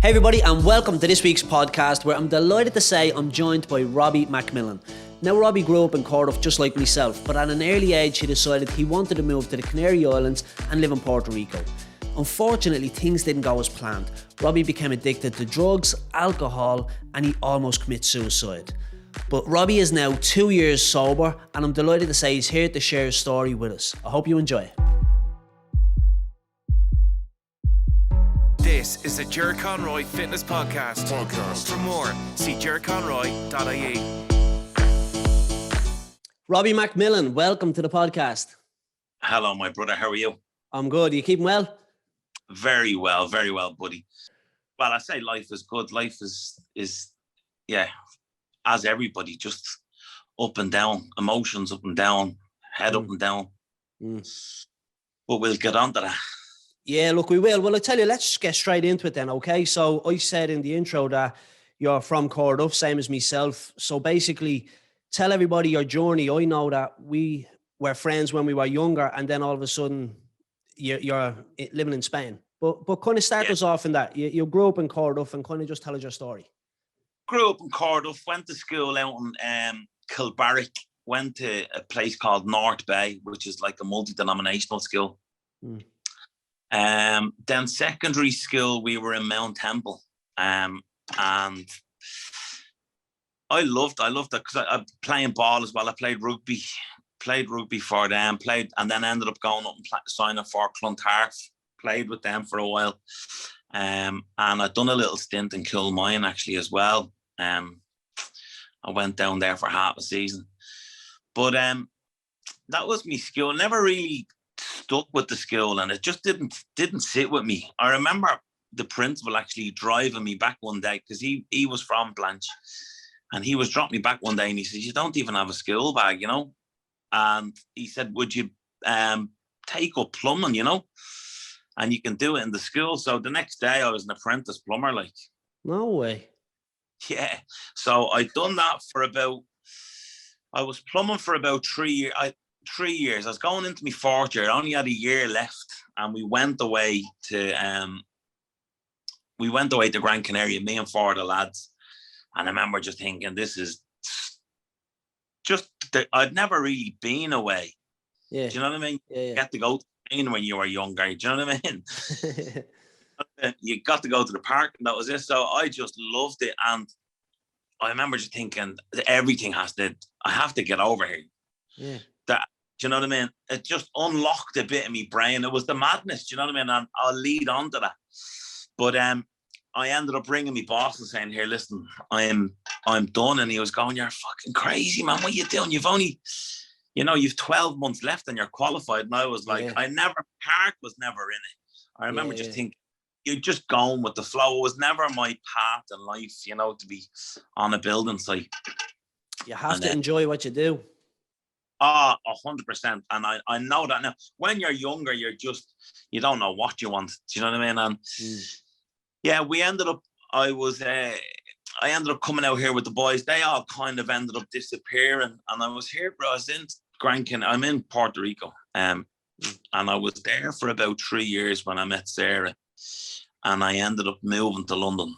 Hey everybody, and welcome to this week's podcast where I'm delighted to say I'm joined by Robbie McMillen. Now Robbie grew up in Cardiff just like myself, but at an early age he decided he wanted to move to the Canary Islands and live in Puerto Rico. Unfortunately, things didn't go as planned. Robbie became addicted to drugs, alcohol, and he almost committed suicide. But Robbie is now 2 years sober, and I'm delighted to say he's here to share his story with us. I hope you enjoy. This is the Conroy Fitness Podcast. For more, see jerconroy.ie. Robbie McMillen, welcome to the podcast. Hello, my brother. How are you? I'm good. Are you keeping well? Very well, buddy. Well, I say life is good. Life is as everybody, just up and down, emotions up and down, head up and down. But we'll get on to that. Yeah, look, we will. Well, I tell you, let's get straight into it then, okay? So I said in the intro that you're from Cardiff, same as myself. So basically, tell everybody your journey. I know that we were friends when we were younger, and then all of a sudden you're living in Spain. But kind of start us off in that. You grew up in Cardiff and kind of just tell us your story. Grew up in Cardiff, went to school out in Kilbarrack, went to a place called North Bay, which is like a multi-denominational school. Then secondary school, we were in Mount Temple, and I loved it because I playing ball as well. I played rugby for them, and then ended up going up and signing for Clontarf, played with them for a while, and I'd done a little stint in Kilmine actually as well. I went down there for half a season, but that was my school. Never really stuck with the school, and it just didn't sit with me. I remember the principal actually driving me back one day because he was from Blanche, and he was dropping me back one day, and he said, "You don't even have a school bag, you know?" And he said, "Would you take up plumbing, you know? And you can do it in the school." So the next day I was an apprentice plumber, like. No way. Yeah. So I'd done that I was plumbing for about 3 years. 3 years. I was going into my fourth year. I only had a year left, and we went away to Gran Canaria, me and four of the lads. And I remember just thinking, this is just I'd never really been away. Yeah. Do you know what I mean? Yeah. You get to go to Spain when you were younger. Do you know what I mean? You got to go to the park, and that was it. So I just loved it, and I remember just thinking, I have to get over here. Yeah. Do you know what I mean? It just unlocked a bit of my brain. It was the madness, do you know what I mean? And I'll lead on to that. But I ended up ringing my boss and saying, "Here, listen, I'm done." And he was going, "You're fucking crazy, man. What are you doing? You've 12 months left and you're qualified." And I was like, heart was never in it. I remember just thinking, you're just going with the flow. It was never my path in life, you know, to be on a building site. You have to enjoy what you do. 100%. And I know that now. When you're younger, you don't know what you want. Do you know what I mean? And I ended up coming out here with the boys. They all kind of ended up disappearing. And I was here, bro. I was in I'm in Puerto Rico. And I was there for about 3 years when I met Sarah. And I ended up moving to London.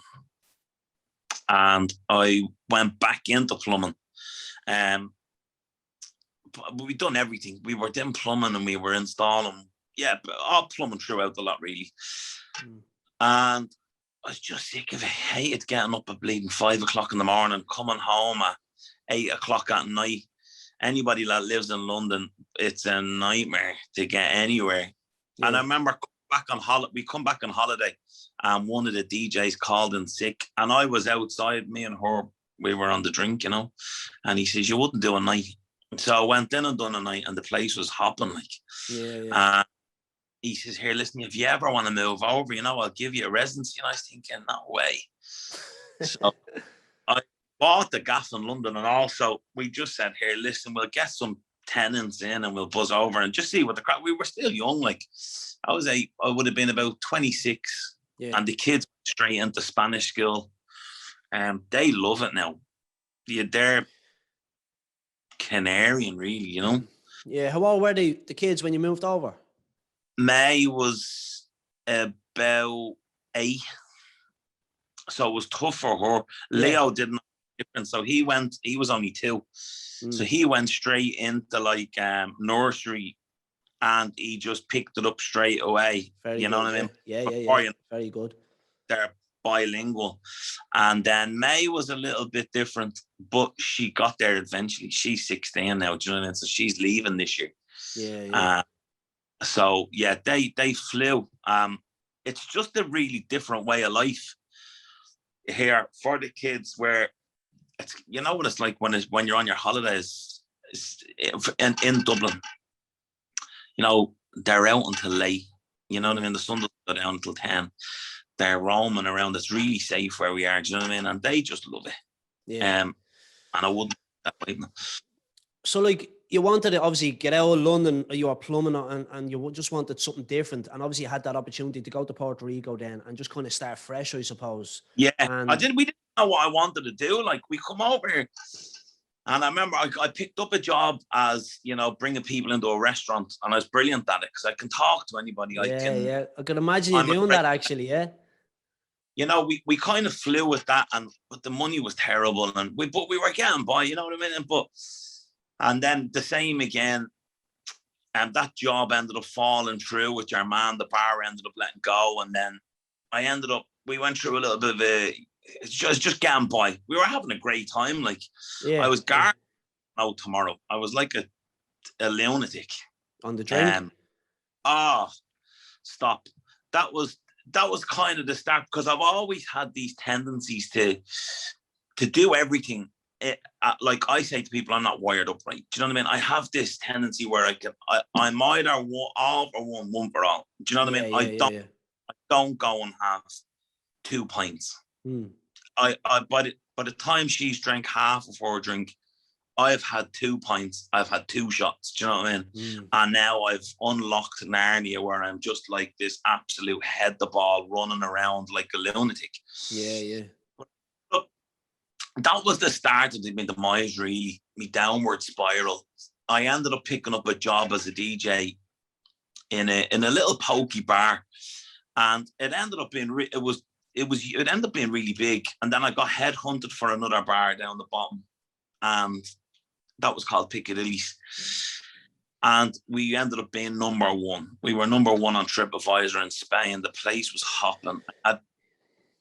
And I went back into plumbing. We've done everything. We were doing plumbing and we were installing, all plumbing throughout the lot, really. And I was just sick of it. I hated getting up at bleeding 5 o'clock in the morning, coming home at 8 o'clock at night. Anybody that lives in London, it's a nightmare to get anywhere. Yeah. And I remember we come back on holiday, and one of the DJs called in sick, and I was outside, me and her, we were on the drink, you know, and he says, "You wouldn't do a night." So I went in and done a night, and the place was hopping, like. Yeah. He says, "Here, listen, if you ever want to move over, you know, I'll give you a residency." And I was thinking, no way. So I bought the gaff in London, and also we just said, "Here, listen, we'll get some tenants in and we'll buzz over and just see what the crowd." We were still young, like I would have been about 26, and the kids went straight into Spanish school. They love it now. They're Canarian, really, you know. Yeah. How old were the kids when you moved over? May was about 8. So it was tough for her. Leo didn't different. So he was only 2. So he went straight into like nursery, and he just picked it up straight away. Very you know good, what I mean? Yeah. Very good. They're bilingual. And then May was a little bit different, but she got there eventually. She's 16 now, do you know what I mean? So she's leaving this year. Yeah. So yeah, they flew. It's just a really different way of life here for the kids, where it's, you know what it's like when you're on your holidays in Dublin. You know, they're out until late. You know what I mean? The sun doesn't go down until 10. They're roaming around. It's really safe where we are. Do you know what I mean? And they just love it. Yeah. And I wouldn't that way. So, like, you wanted to obviously get out of London, you were plumbing, and you just wanted something different. And obviously you had that opportunity to go to Puerto Rico then and just kind of start fresh, I suppose. Yeah, and we didn't know what I wanted to do. Like, we come over here, and I remember I picked up a job as, you know, bringing people into a restaurant, and I was brilliant at it because I can talk to anybody. I can imagine you doing that, actually, yeah. You know, we kind of flew with that, but the money was terrible, but we were getting by, you know what I mean? And then the same again, and that job ended up falling through with your man. The bar ended up letting go, and then we went through a little bit of it's just getting by. We were having a great time. Like, I was guarding out tomorrow. I was like a lunatic. On the drink? Stop. That was kind of the start, because I've always had these tendencies to do everything. Like I say to people, I'm not wired up right. Do you know what I mean? I have this tendency where I'm either all for one for all. Do you know what I mean? I don't go and have 2 pints. By the time she's drank half of her drink, I've had 2 pints. I've had 2 shots. Do you know what I mean? And now I've unlocked Narnia, where I'm just like this absolute head the ball running around like a lunatic. Yeah. But that was the start of my demise, really, my downward spiral. I ended up picking up a job as a DJ in a little pokey bar, and it ended up being it ended up being really big. And then I got headhunted for another bar down the bottom, and that was called Piccadilly's. And we ended up being number 1. We were number 1 on TripAdvisor in Spain. The place was hopping.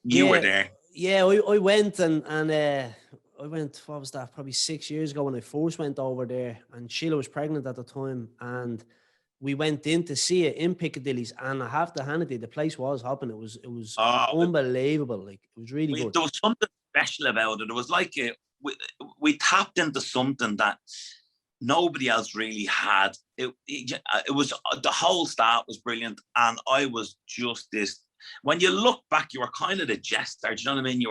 You were there. Yeah, I went and I went, what was that, probably 6 years ago when I first went over there, and Sheila was pregnant at the time, and we went in to see it in Piccadilly's, and I have to hand it to you, the place was hopping. It was unbelievable. Like, it was really good. There was something special about it. It was like we tapped into something that nobody else really had. It was, the whole start was brilliant, and I was just this. When you look back, you were kind of the jester. Do you know what I mean?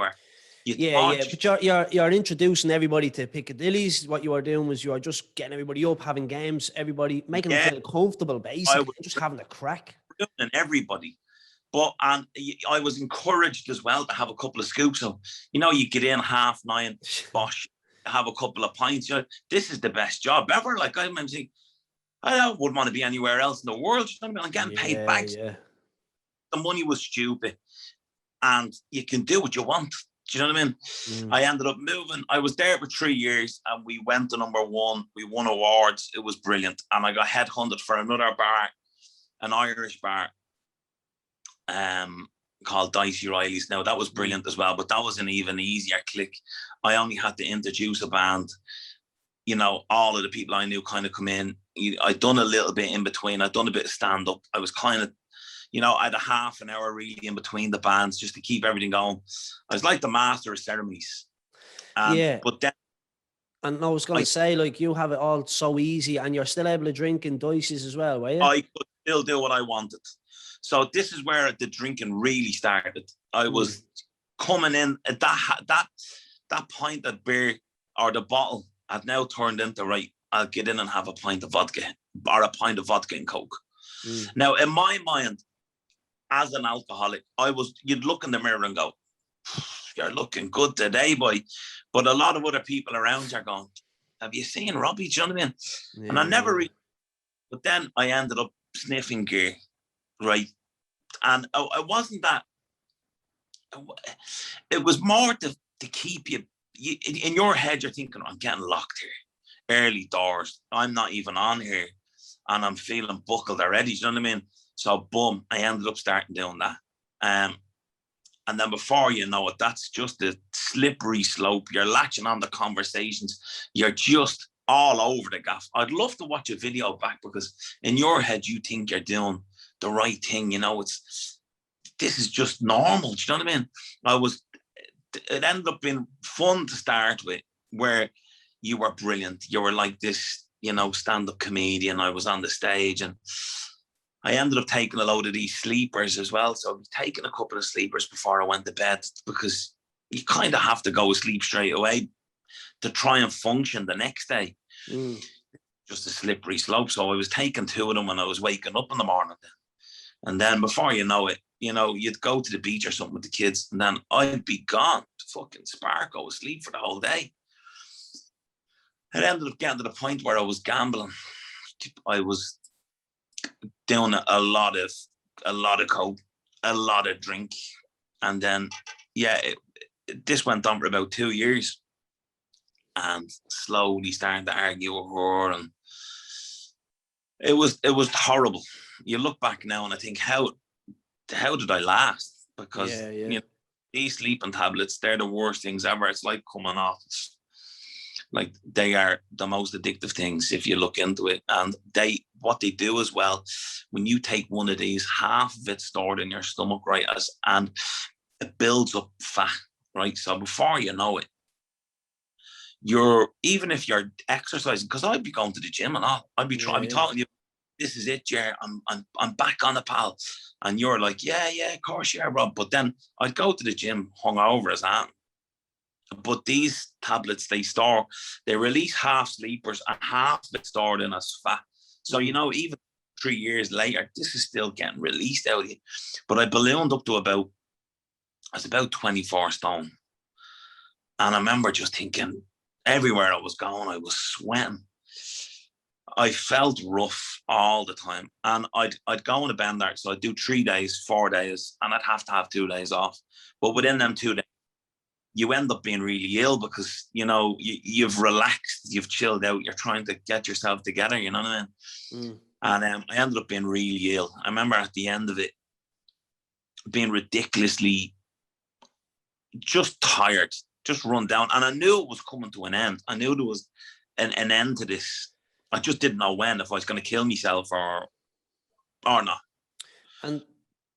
But you're introducing everybody to Piccadilly's. What you were doing was you were just getting everybody up, having games, everybody, making them feel comfortable, basically, just having a crack. And everybody. And I was encouraged as well to have a couple of scoops. So, you know, you get in 9:30, bosh, have a couple of pints. You know, this is the best job ever. Like, I'm saying, I wouldn't want to be anywhere else in the world. You know what I mean? I'm getting paid bags. Yeah. The money was stupid, and you can do what you want. Do you know what I mean? I ended up moving. I was there for 3 years, and we went to number 1. We won awards. It was brilliant. And I got headhunted for another bar, an Irish bar, called Dicey Riley's. Now, that was brilliant as well, but that was an even easier click. I only had to introduce a band. You know, all of the people I knew kind of come in. I'd done a little bit in between. I'd done a bit of stand-up. I was kind of, you know, I had a half an hour really in between the bands just to keep everything going. I was like the master of ceremonies. But then, and I was going to say, like, you have it all so easy, and you're still able to drink in Dicey's as well, were you? I could still do what I wanted. So this is where the drinking really started. I was coming in at that pint of beer, or the bottle had now turned into, right, I'll get in and have a pint of vodka, or a pint of vodka and Coke. Now, in my mind, as an alcoholic, you'd look in the mirror and go, you're looking good today, boy. But a lot of other people around you are going, have you seen Robbie? Do you know what I mean? Yeah. And I never really, but then I ended up sniffing gear, right? And it wasn't that it was more to keep you in your head. You're thinking, I'm getting locked here, early doors. I'm not even on here, and I'm feeling buckled already. You know what I mean? So, boom, I ended up starting doing that. And then before you know it, that's just a slippery slope. You're latching on the conversations. You're just all over the gaff. I'd love to watch a video back, because in your head, you think you're doing the right thing. You know, this is just normal. Do you know what I mean? It ended up being fun to start with, where you were brilliant. You were like this, you know, stand-up comedian. I was on the stage, and I ended up taking a load of these sleepers as well. So I was taking a couple of sleepers before I went to bed, because you kind of have to go to sleep straight away to try and function the next day. Just a slippery slope. So I was taking 2 of them when I was waking up in the morning. And then before you know it, you know, you'd go to the beach or something with the kids, and then I'd be gone to fucking spark, go to sleep for the whole day. It ended up getting to the point where I was gambling. I was doing a lot of coke, a lot of drink. And then, this went on for about 2 years, and slowly starting to argue with her. And it was horrible. You look back now and I think, how did I last? Because you know, these sleeping tablets, they're the worst things ever. It's like coming off. Like, they are the most addictive things if you look into it. And what they do as well, when you take one of these, half of it's stored in your stomach, right? And it builds up fat, right? So before you know it, even if you're exercising, because I'd be going to the gym and all, I'd be talking to you, this is it, yeah, I'm back on the pal. And you're like, yeah, of course, yeah, Rob. But then I'd go to the gym hungover as I am. But these tablets, they release half sleepers and half of it stored in as fat. So, you know, even 3 years later, this is still getting released out of you. But I ballooned up to about 24 stone. And I remember just thinking, everywhere I was going, I was sweating. I felt rough all the time. And I'd go on a bender. So I'd do 3 days, 4 days, and I'd have to have 2 days off. But within them 2 days, you end up being really ill, because, you know, you've relaxed, you've chilled out, you're trying to get yourself together, you know what I mean? And I ended up being really ill. I remember at the end of it being ridiculously just tired, just run down. And I knew it was coming to an end. I knew there was an end to this. I just didn't know when, if I was going to kill myself or not. And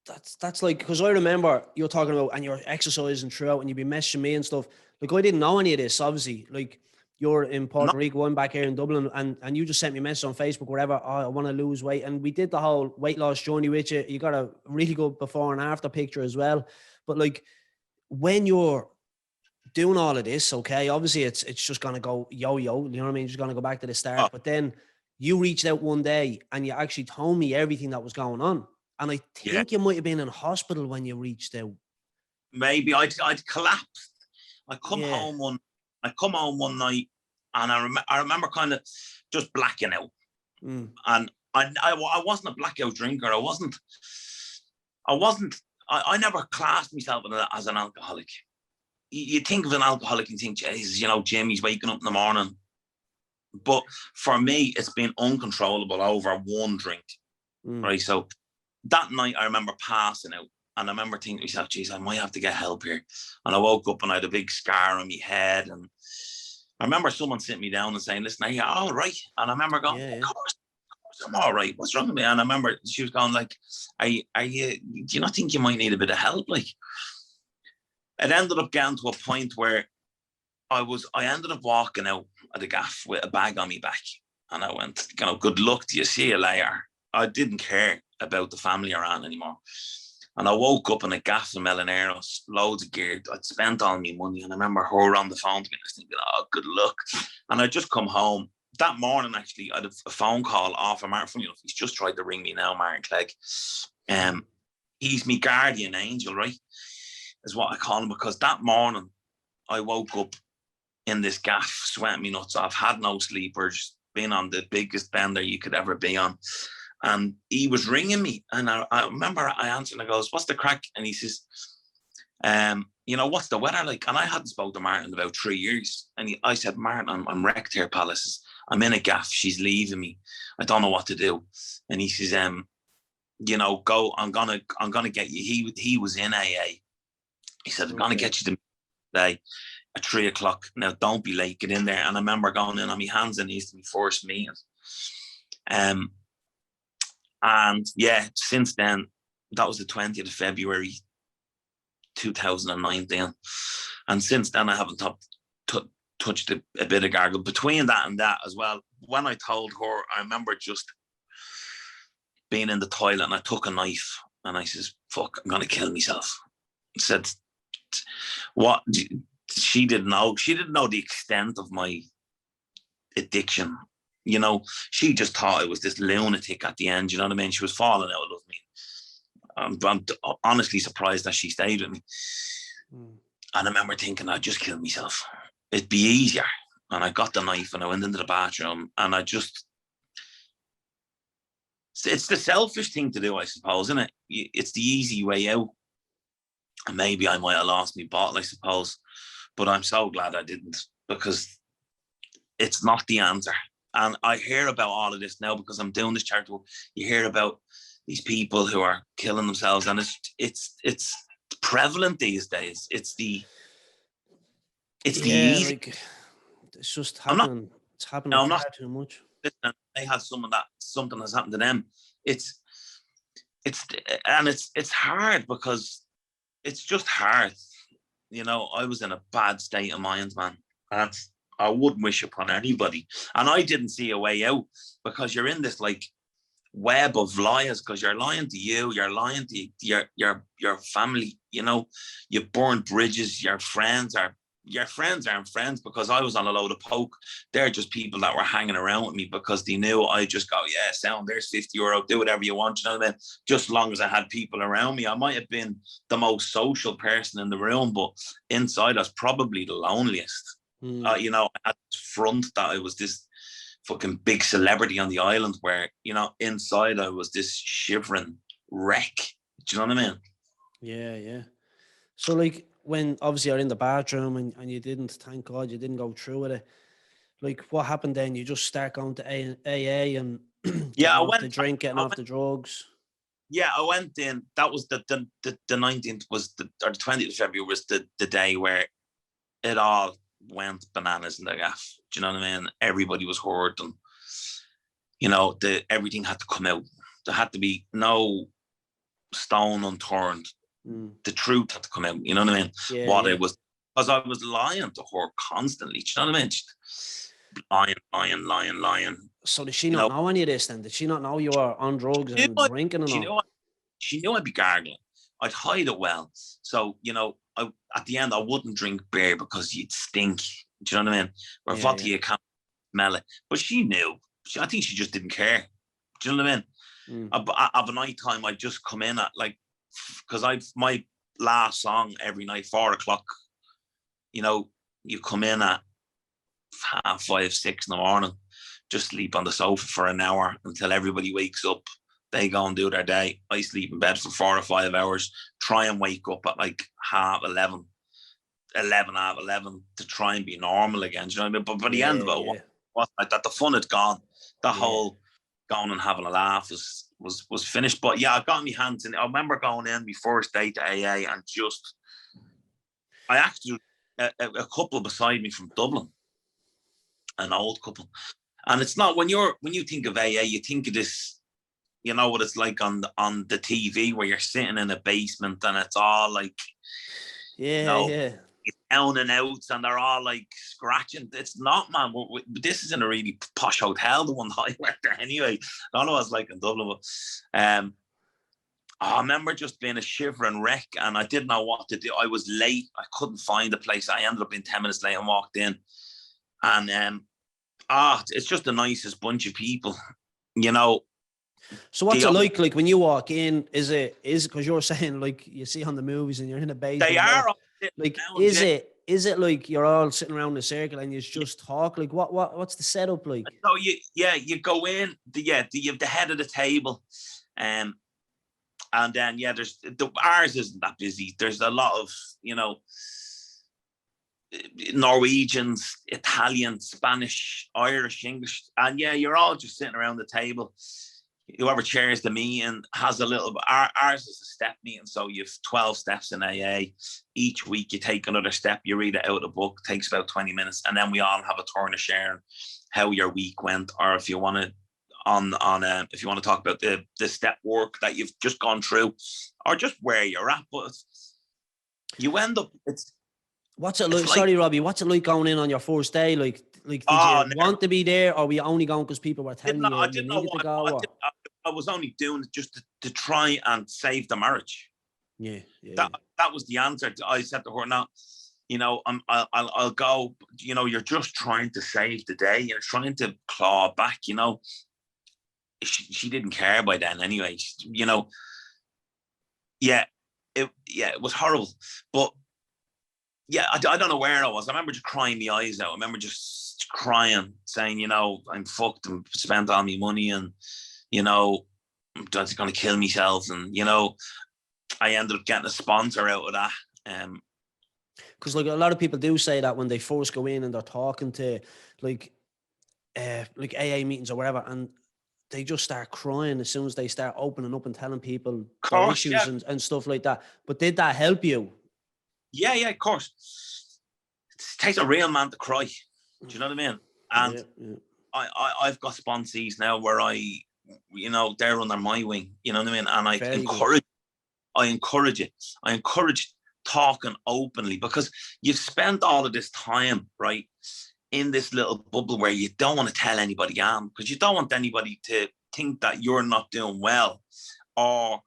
that's like, because I remember you're talking about, and you're exercising throughout, and you'd be messaging me and stuff. Like, I didn't know any of this, obviously. Like, you're in Puerto Rico, I'm back here in Dublin, and you just sent me a message on Facebook, whatever. Oh, I want to lose weight. And we did the whole weight loss journey with you. You got a really good before and after picture as well. But like, when you're doing all of this, okay, obviously it's just going to go yo-yo, you know what I mean? Just going to go back to the start. But then you reached out one day and you actually told me everything that was going on. And I think you might have been in hospital when you reached out. Maybe I'd collapsed. I come home one night, and I remember kind of just blacking out. And I wasn't a blackout drinker. I never classed myself as an alcoholic. You think of an alcoholic and think, Jesus, you know, Jimmy's waking up in the morning. But for me, it's been uncontrollable over one drink. Right. So that night I remember passing out, and I remember thinking to myself, geez, I might have to get help here. And I woke up and I had a big scar on my head. And I remember someone sitting me down and saying, listen, are you all right? And I remember going, of course I'm all right. What's wrong with me? And I remember she was going like, do you not think you might need a bit of help? Like, it ended up getting to a point where I ended up walking out of the gaff with a bag on my back. And I went, you know, good luck to you. See you later. I didn't care about the family around anymore. And I woke up in a gaff in Melineros, loads of gear. I'd spent all my money. And I remember her on the phone to me. I was thinking, oh, good luck. And I just come home. That morning, actually, I had a phone call off of Martin. Funny enough, he's just tried to ring me now, Martin Clegg. He's my guardian angel, right? Is what I call him, because that morning I woke up in this gaff, sweating me nuts off, had no sleepers, been on the biggest bender you could ever be on. And he was ringing me, and I remember I answered and I goes, what's the crack? And he says, What's the weather like? And I hadn't spoken to Martin in about 3 years. And I said, Martin, I'm wrecked here, Palaces. I'm in a gaff. She's leaving me. I don't know what to do. And he says, go. I'm gonna get you. He was in AA. He said, I'm gonna get you today at 3:00. Now don't be late. Get in there. And I remember going in on my hands and knees to my first meeting. And yeah, since then, that was the 20th of February, 2019. And since then, I haven't touched a bit of gargle. Between that and that as well, when I told her, I remember just being in the toilet and I took a knife and I says, fuck, I'm going to kill myself. I said, what? She didn't know. She didn't know the extent of my addiction. She just thought I was this lunatic at the end. You know what I mean? She was falling out of me. I'm honestly surprised that she stayed with me. And I remember thinking, I'd just kill myself. It'd be easier. And I got the knife and I went into the bathroom and it's the selfish thing to do, I suppose, isn't it? It's the easy way out. And maybe I might have lost my bottle, I suppose. But I'm so glad I didn't, because it's not the answer. And I hear about all of this now because I'm doing this charity work. You hear about these people who are killing themselves, and it's prevalent these days. It's the easy. Like, it's just happening. It's happening far too much. They have something has happened to them. It's hard because it's just hard. I was in a bad state of mind, man. And I wouldn't wish upon anybody. And I didn't see a way out because you're in this like web of lies, because you're lying to you, you're lying to your family. You burn bridges. Your friends aren't friends because I was on a load of poke. They're just people that were hanging around with me because they knew I just go, yeah, sound, there's €50, do whatever you want. You know what I mean? Just as long as I had people around me. I might have been the most social person in the room, but inside I was probably the loneliest. I had this front that I was this fucking big celebrity on the island, where, inside I was this shivering wreck. Do you know what I mean? Yeah. So like, when obviously you're in the bathroom and you didn't, thank God you didn't go through with it. Like, what happened then? You just start going to AA and I off went the drink, getting off the drugs. Yeah, I went in. That was the 19th was or the 20th of February was the day where it all went bananas in the gaff. Do you know what I mean? Everybody was hurt, and everything had to come out. There had to be no stone unturned. The truth had to come out. You know what I mean? It was, because I was lying to her constantly. Do you know what I mean? Just lying. So did she not know any of this then? Did she not know you were on drugs and drinking and all? She knew I'd be gargling. I'd hide it well. So, at the end, I wouldn't drink beer because you'd stink. Do you know what I mean? Or vodka, you can't smell it. But she knew. I think she just didn't care. Do you know what I mean? Of a night time, I'd just come in at because my last song every night, 4:00. You come in at 5:30, 6 in the morning, just sleep on the sofa for an hour until everybody wakes up. They go and do their day. I sleep in bed for 4 or 5 hours, try and wake up at like 11:30 to try and be normal again. Do you know what I mean? But by the end of it, that the fun had gone. The whole going and having a laugh was finished. But yeah, I got my hands in it. I remember going in my first day to AA and I actually a couple beside me from Dublin, an old couple. And it's not, when you think of AA, you think of this, what it's like on the TV, where you're sitting in a basement and it's all like, down and outs, and they're all like scratching. It's not, man. This is in a really posh hotel, the one that I worked there anyway. I don't know what it's like in Dublin, but I remember just being a shivering wreck, and I didn't know what to do. I was late. I couldn't find the place. I ended up being 10 minutes late and walked in, and it's just the nicest bunch of people, So what's it like when you walk in? Is it because you're saying like you see on the movies and you're in a basement? They are like is it like you're all sitting around in a circle and you just talk? Like what's the setup like? So you go in. You have the head of the table, And then, ours isn't that busy. There's a lot of, Norwegians, Italian, Spanish, Irish, English. And you're all just sitting around the table. Whoever chairs the meeting has a little bit. Ours is a step meeting, so you have 12 steps in AA. Each week you take another step, you read it out of the book, takes about 20 minutes, and then we all have a turn of sharing how your week went, or if you want to if you want to talk about the step work that you've just gone through, or just where you're at. But you end up, what's it like? Sorry, Robbie, what's it like going in on your first day? Like did you want to be there, or were you only going because people were telling you I didn't know needed to go? I was only doing it just to try and save the marriage. Yeah. That was the answer. I said to her, "No, I'll go. You're just trying to save the day. You're trying to claw back. She didn't care by then anyway. It was horrible. But I don't know where I was. I remember just crying my eyes out. I remember just crying, saying, I'm fucked and spent all my money, and I'm just going to kill myself. And I ended up getting a sponsor out of that. Because a lot of people do say that when they first go in and they're talking to like AA meetings or whatever, and they just start crying as soon as they start opening up and telling people their issues and stuff like that. But did that help you? Yeah, of course. It takes a real man to cry. Do you know what I mean? And I've got sponsees now where they're under my wing. You know what I mean? And I encourage it. I encourage talking openly, because you've spent all of this time, right, in this little bubble where you don't want to tell anybody because you don't want anybody to think that you're not doing well, or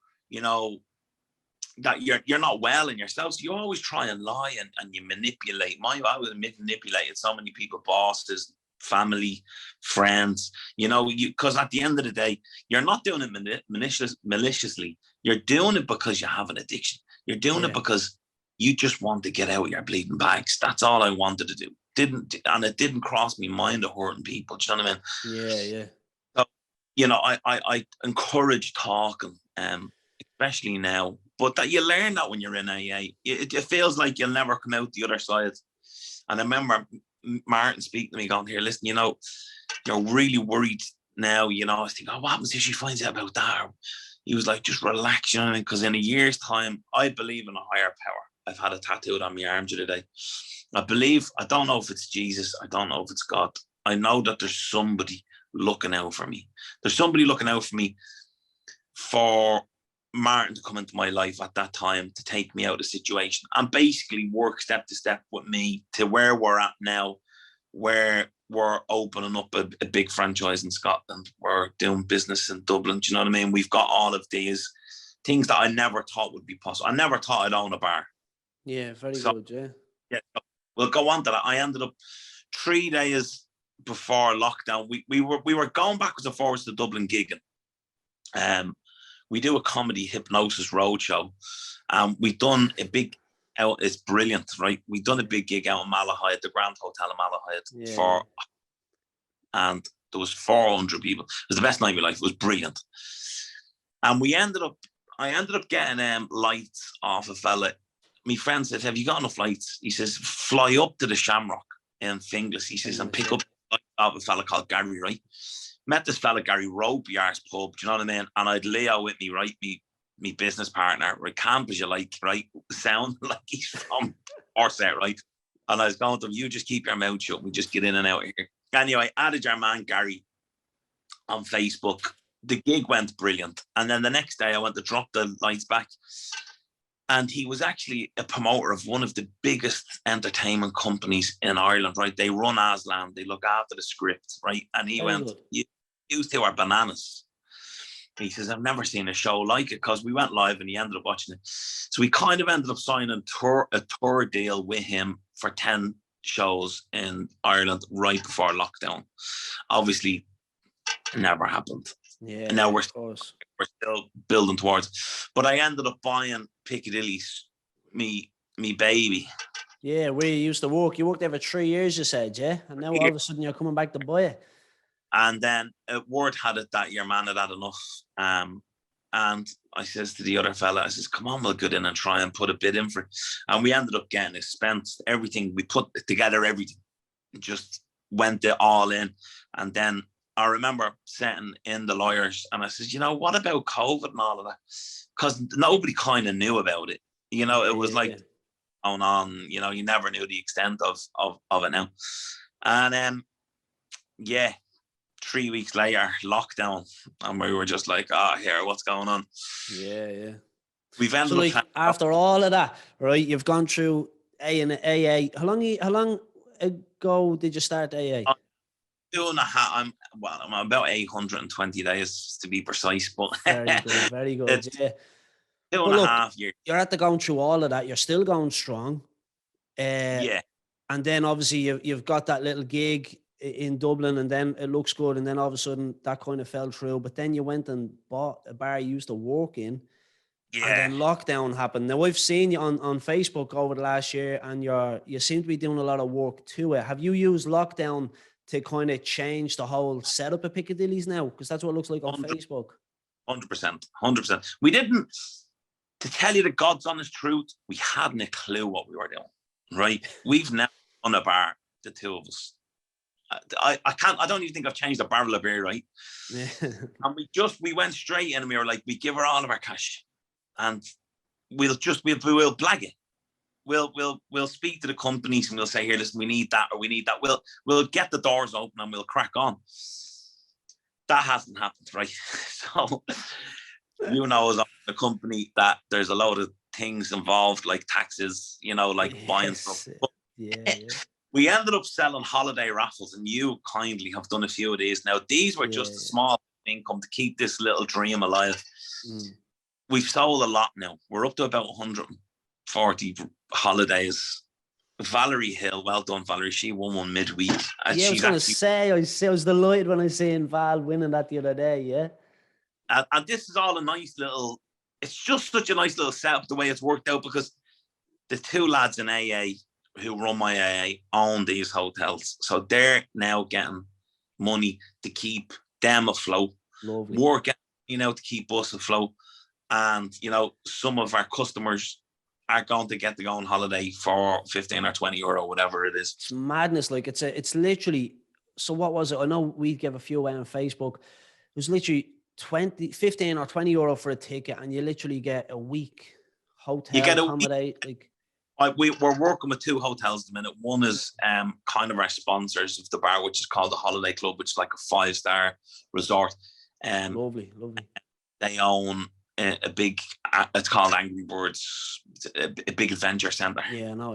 that you're not well in yourself. So you always try and lie and you manipulate. I was manipulated so many people, bosses, family, friends, because at the end of the day, you're not doing it maliciously. You're doing it because you have an addiction. You're doing it because you just want to get out your bleeding bags. That's all I wanted to do. It didn't cross my mind of hurting people. Do you know what I mean? Yeah. So, I encourage talking, especially now. But that you learn that when you're in AA, it feels like you'll never come out the other side. And I remember Martin speaking to me, going, "Here, listen, you're really worried now. I was thinking, what happens if she finds out about that?" He was like, "Just relax, because in a year's time, I believe in a higher power." I've had a tattooed on my arm today. I don't know if it's Jesus. I don't know if it's God. I know that there's somebody looking out for me. There's somebody looking out for me for Martin to come into my life at that time to take me out of the situation and basically work step to step with me to where we're at now, where we're opening up a big franchise in Scotland. We're doing business in Dublin. Do you know what I mean? We've got all of these things that I never thought would be possible. I never thought I'd own a bar. Yeah, very good, yeah. We'll go on to that. I ended up 3 days before lockdown. We were going backwards and forwards to Dublin gigging. We do a comedy hypnosis roadshow. We've done a big out. It's brilliant, right? We've done a big gig out in Malahide, the Grand Hotel in Malahide, and there was 400 people. It was the best night of my life. It was brilliant. And I ended up getting lights off a fella. My friend said, "Have you got enough lights?" He says, "Fly up to the Shamrock in Finglas." He says, "and pick up lights off a fella called Gary," right? Met this fella, Gary, Robbie Arse pub, do you know what I mean? And I'd Leo with me, right? Me business partner, right? Camp as you like, right? Sound like he's from Orset, right? And I was going to him, "You just keep your mouth shut. We just get in and out of here." Anyway, added your man, Gary, on Facebook. The gig went brilliant. And then the next day I went to drop the lights back. And he was actually a promoter of one of the biggest entertainment companies in Ireland, right? They run Aslan. They look after the script, right? And he went, "You two are bananas." He says, "I've never seen a show like it," because we went live and he ended up watching it. So we kind of ended up signing a tour deal with him for 10 shows in Ireland right before lockdown. Obviously, never happened. Yeah, and now we're still building towards. But I ended up buying Piccadilly's me baby. Yeah, where you used to work. You worked there for 3 years, you said, yeah? And now all of a sudden you're coming back to buy it. And then word had it that your man had had enough. And I says to the other fella, I says, come on, we'll get in and try and put a bid in for it. And we ended up getting it, spent everything. We put together everything, just went it all in. And then I remember sitting in the lawyers and I says, what about COVID and all of that? Because nobody kind of knew about it. It was going on, you never knew the extent of it now. And 3 weeks later, lockdown, and we were just like, here, what's going on? Yeah. We've ended up after all of that, right? You've gone through A and AA. How long ago did you start AA? 2.5. I'm about 820 days to be precise, but very good. Yeah. 2.5 years. You're at the going through all of that. You're still going strong. Yeah. And then obviously you've got that little gig in Dublin, and then it looks good, and then all of a sudden that kind of fell through. But then you went and bought a bar you used to work in, and then lockdown happened. Now I've seen you on Facebook over the last year, and you seem to be doing a lot of work to it. Have you used lockdown to kind of change the whole setup of Piccadilly's now? Because that's what it looks like on Facebook. 100%. We didn't, to tell you the God's honest truth, we hadn't a clue what we were doing, right? We've never done a bar, the two of us. I don't even think I've changed a barrel of beer, right? Yeah. And we went straight in and we were like, we give her all of our cash and we'll blag it. We'll speak to the companies and we'll say, here, listen, we need that or we need that. We'll get the doors open and we'll crack on. That hasn't happened, right? So as a company that there's a load of things involved, like taxes, buying stuff. Yeah. We ended up selling holiday raffles, and you kindly have done a few of these. Now, these were just a small income to keep this little dream alive. We've sold a lot now. We're up to about 140 holidays. Valerie Hill, well done, Valerie. She won one midweek. I was going to say, I was delighted when I seen Val winning that the other day, yeah. And this is all a nice little, it's just such a nice little setup the way it's worked out, because the two lads in AA who run my AA own these hotels. So they're now getting money to keep them afloat. Lovely. We're getting, to keep us afloat. And, some of our customers are going to get to go on holiday for 15 or 20 euro, whatever it is. It's madness. Like it's literally, so what was it? I know we gave a few away on Facebook. It was literally 15 or 20 euro for a ticket, and you literally get a week hotel, you get accommodate, like. We're working with two hotels at the minute. One is kind of our sponsors of the bar, which is called the Holiday Club, which is like a 5-star resort. Lovely. They own a big, it's called Angry Birds, a big adventure centre. Yeah, I know.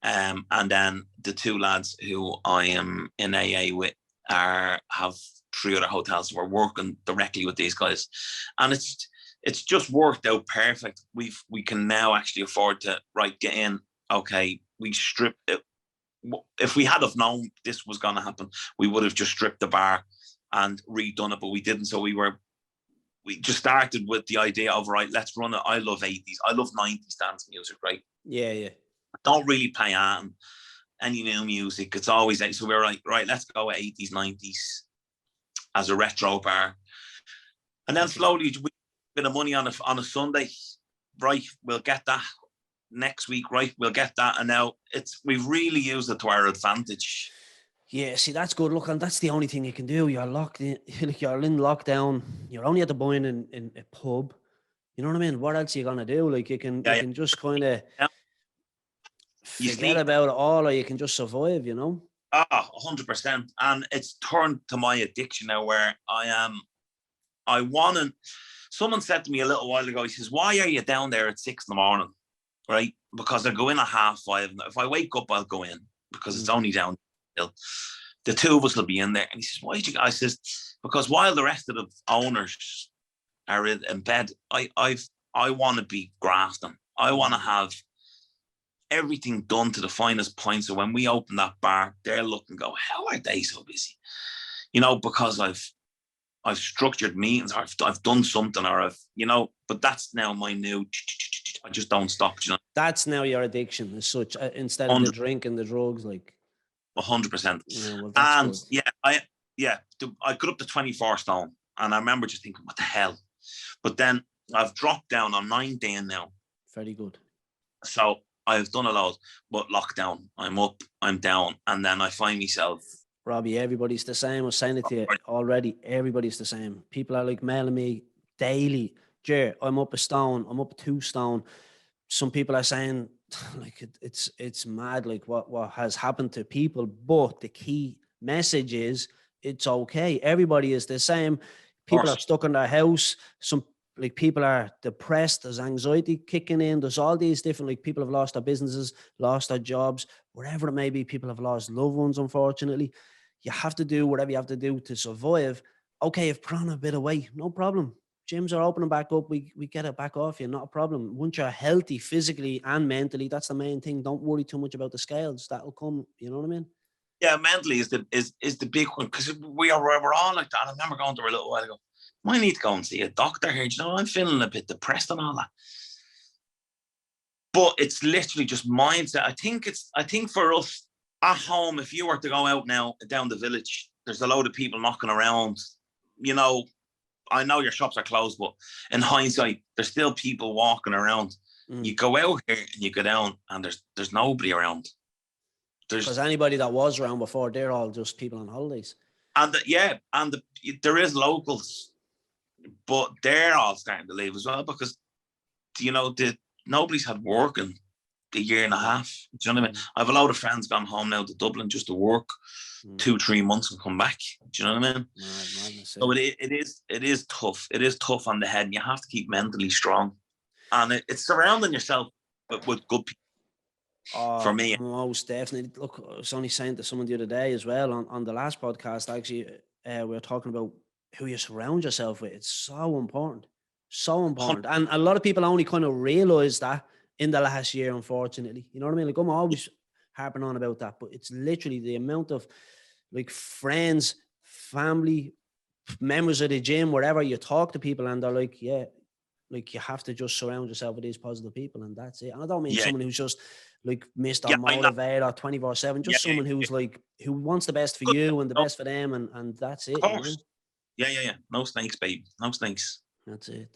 Yeah. And then the two lads who I am in AA with have 3 other hotels. We're working directly with these guys, and it's just worked out perfect. We can now actually afford to get in. Okay, we stripped it. If we had have known this was going to happen, we would have just stripped the bar and redone it, but we didn't. So we just started with the idea of, right, let's run it. I love 80s. I love 90s dance music, right? Yeah. I don't really play any new music. It's always, so we're like, right, let's go 80s, 90s as a retro bar. And then slowly we bit of money on a Sunday, right? We'll get that next week, right? We'll get that, and now we've really used it to our advantage. Yeah, see, that's good. Look, and that's the only thing you can do. You're locked in, you're in lockdown. You're only at the buying in a pub. You know what I mean? What else are you gonna do? Like you can just kind of forget about it all, or you can just survive. 100%. And it's turned to my addiction now, where I want to. Someone said to me a little while ago, he says, why are you down there at 6 a.m, right? Because I go in at 5:30. If I wake up, I'll go in, because it's only down. The two of us will be in there. And he says, why did you? I says, because while the rest of the owners are in bed, I want to be grafting. I want to have everything done to the finest point. So when we open that bar, they're looking and go, how are they so busy? Because I've structured meetings, or I've done something, or but that's now my new, I just don't stop. That's now your addiction as such, instead of the drink and the drugs, like. 100%. Well, and good. I got up to 24 stone, and I remember just thinking, what the hell? But then I've dropped down. I'm 19 now. Very good. So I've done a lot, but lockdown, I'm up, I'm down, and then I find myself. Robbie, everybody's the same. I was saying it to you already. Everybody's the same. People are like mailing me daily. Jer, I'm up a stone. I'm up 2 stone. Some people are saying like it's mad, like what has happened to people. But the key message is it's okay. Everybody is the same. People are stuck in their house. Some like people are depressed. There's anxiety kicking in. There's all these different, like people have lost their businesses, lost their jobs, whatever it may be. People have lost loved ones, unfortunately. You have to do whatever you have to do to survive. Okay, if put on a bit of weight, no problem. Gyms are opening back up. We get it back off you, not a problem. Once you're healthy physically and mentally, that's the main thing. Don't worry too much about the scales. That'll come. You know what I mean? Yeah, mentally is the big one, because we're all like that. I remember going to her a little while ago. I need to go and see a doctor here. You know, I'm feeling a bit depressed and all that. But it's literally just mindset. I think for us at home, if you were to go out now down the village, there's a load of people knocking around. You know, I know your shops are closed, but in hindsight, there's still people walking around. You go out here and you go down, and there's nobody around. Because anybody that was around before, they're all just people on holidays. And there is locals, but they're all starting to leave as well, because you know nobody's had work in a year and a half. Do you know what I mean? I have a lot of friends gone home now to Dublin just to work 2-3 months and come back. Do you know what I mean? So it is tough. It is tough on the head, and you have to keep mentally strong. And it's surrounding yourself with good people. For me, most definitely. Look, I was only saying to someone the other day as well on the last podcast. Actually, we were talking about who you surround yourself with. It's so important. And a lot of people only kind of realize that in the last year, unfortunately. You know what I mean? Like, I'm always harping on about that, but it's literally the amount of like friends, family, members of the gym, wherever you talk to people, and they're like, yeah, like you have to just surround yourself with these positive people, and that's it. And I don't mean someone who's just like Mr. Motivator 24/7, just someone who's like, who wants the best for you and the best for them, and that's it. Of course. You know? Yeah. No snakes, baby. No snakes. That's it.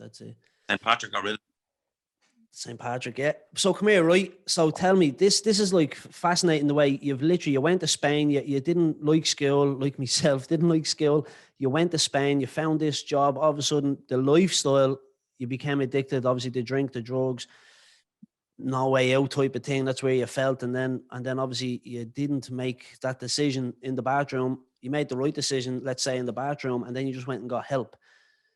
St. Patrick got rid of St. Patrick, yeah. So come here, right? So tell me, this is like fascinating the way you went to Spain, you didn't like school, like myself, didn't like school. You went to Spain, you found this job, all of a sudden the lifestyle, you became addicted, obviously the drink, the drugs, no way out type of thing. That's where you felt. And then obviously you didn't make that decision in the bathroom. You made the right decision, let's say in the bathroom, and then you just went and got help.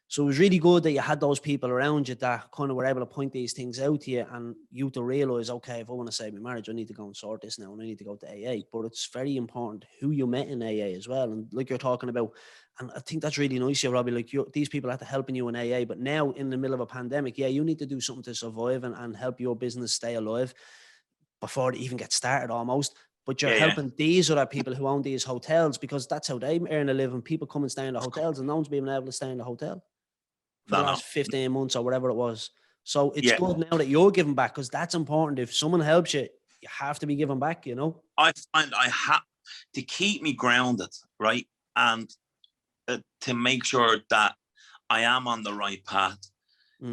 So it was really good that you had those people around you that kind of were able to point these things out to you, and you to realize, okay, if I want to save my marriage, I need to go and sort this now, and I need to go to AA. But it's very important who you met in AA as well. And like you're talking about, and I think that's really nice, Robbie, like these people had to helping you in AA, but now in the middle of a pandemic, you need to do something to survive and help your business stay alive before it even gets started almost. But you're helping these other people who own these hotels, because that's how they earn a living. People come and stay in the hotels, and no one's been able to stay in the hotel for the last 15 months or whatever it was. So it's good now that you're giving back, because that's important. If someone helps you, you have to be giving back, you know? I find I have to keep me grounded, right? And to make sure that I am on the right path.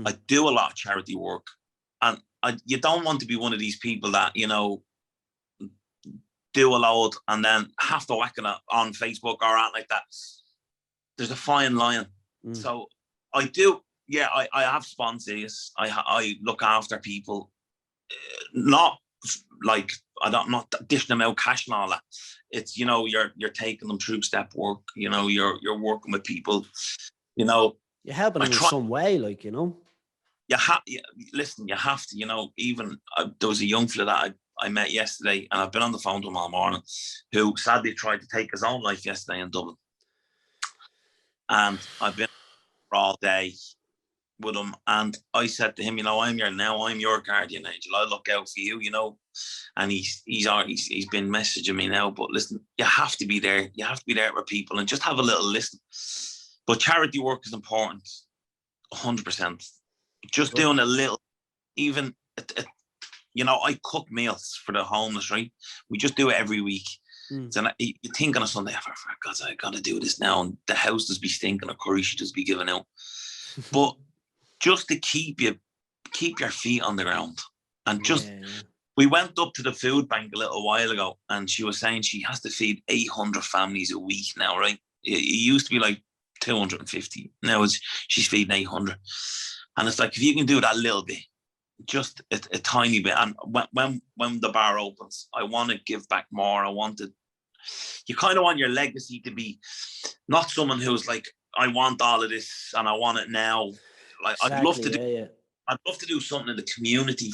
I do a lot of charity work, and you don't want to be one of these people that, you know, do a load and then have to whack it on Facebook or out like that. There's a fine line. So I do, I have sponsors. I look after people, not like I'm not dishing them out cash and all that. It's, you know, you're taking them through step work. You know, you're working with people. You know, you're helping them in some way, like, you know. Listen, you have to. You know, even there was a young fella that I met yesterday, and I've been on the phone to him all morning, who sadly tried to take his own life yesterday in Dublin. And I've been all day with him, and I said to him, you know, I'm your guardian angel. I'll look out for you, you know. And he's been messaging me now. But listen, you have to be there. You have to be there with people and just have a little listen. But charity work is important, 100%. Just doing a little, even you know, I cook meals for the homeless, right? We just do it every week. So you think on a Sunday, for God's sake, I got to do this now, and the house does be stinking of curry should just be given out. But just to keep your feet on the ground. And just, we went up to the food bank a little while ago, and she was saying she has to feed 800 families a week now, right? It used to be like 250. Now she's feeding 800. And it's like, if you can do that little bit, just a tiny bit. And when the bar opens, I want to give back more. You kind of want your legacy to be not someone who's like, I want all of this and I want it now. Like, exactly, I'd love to do something in the community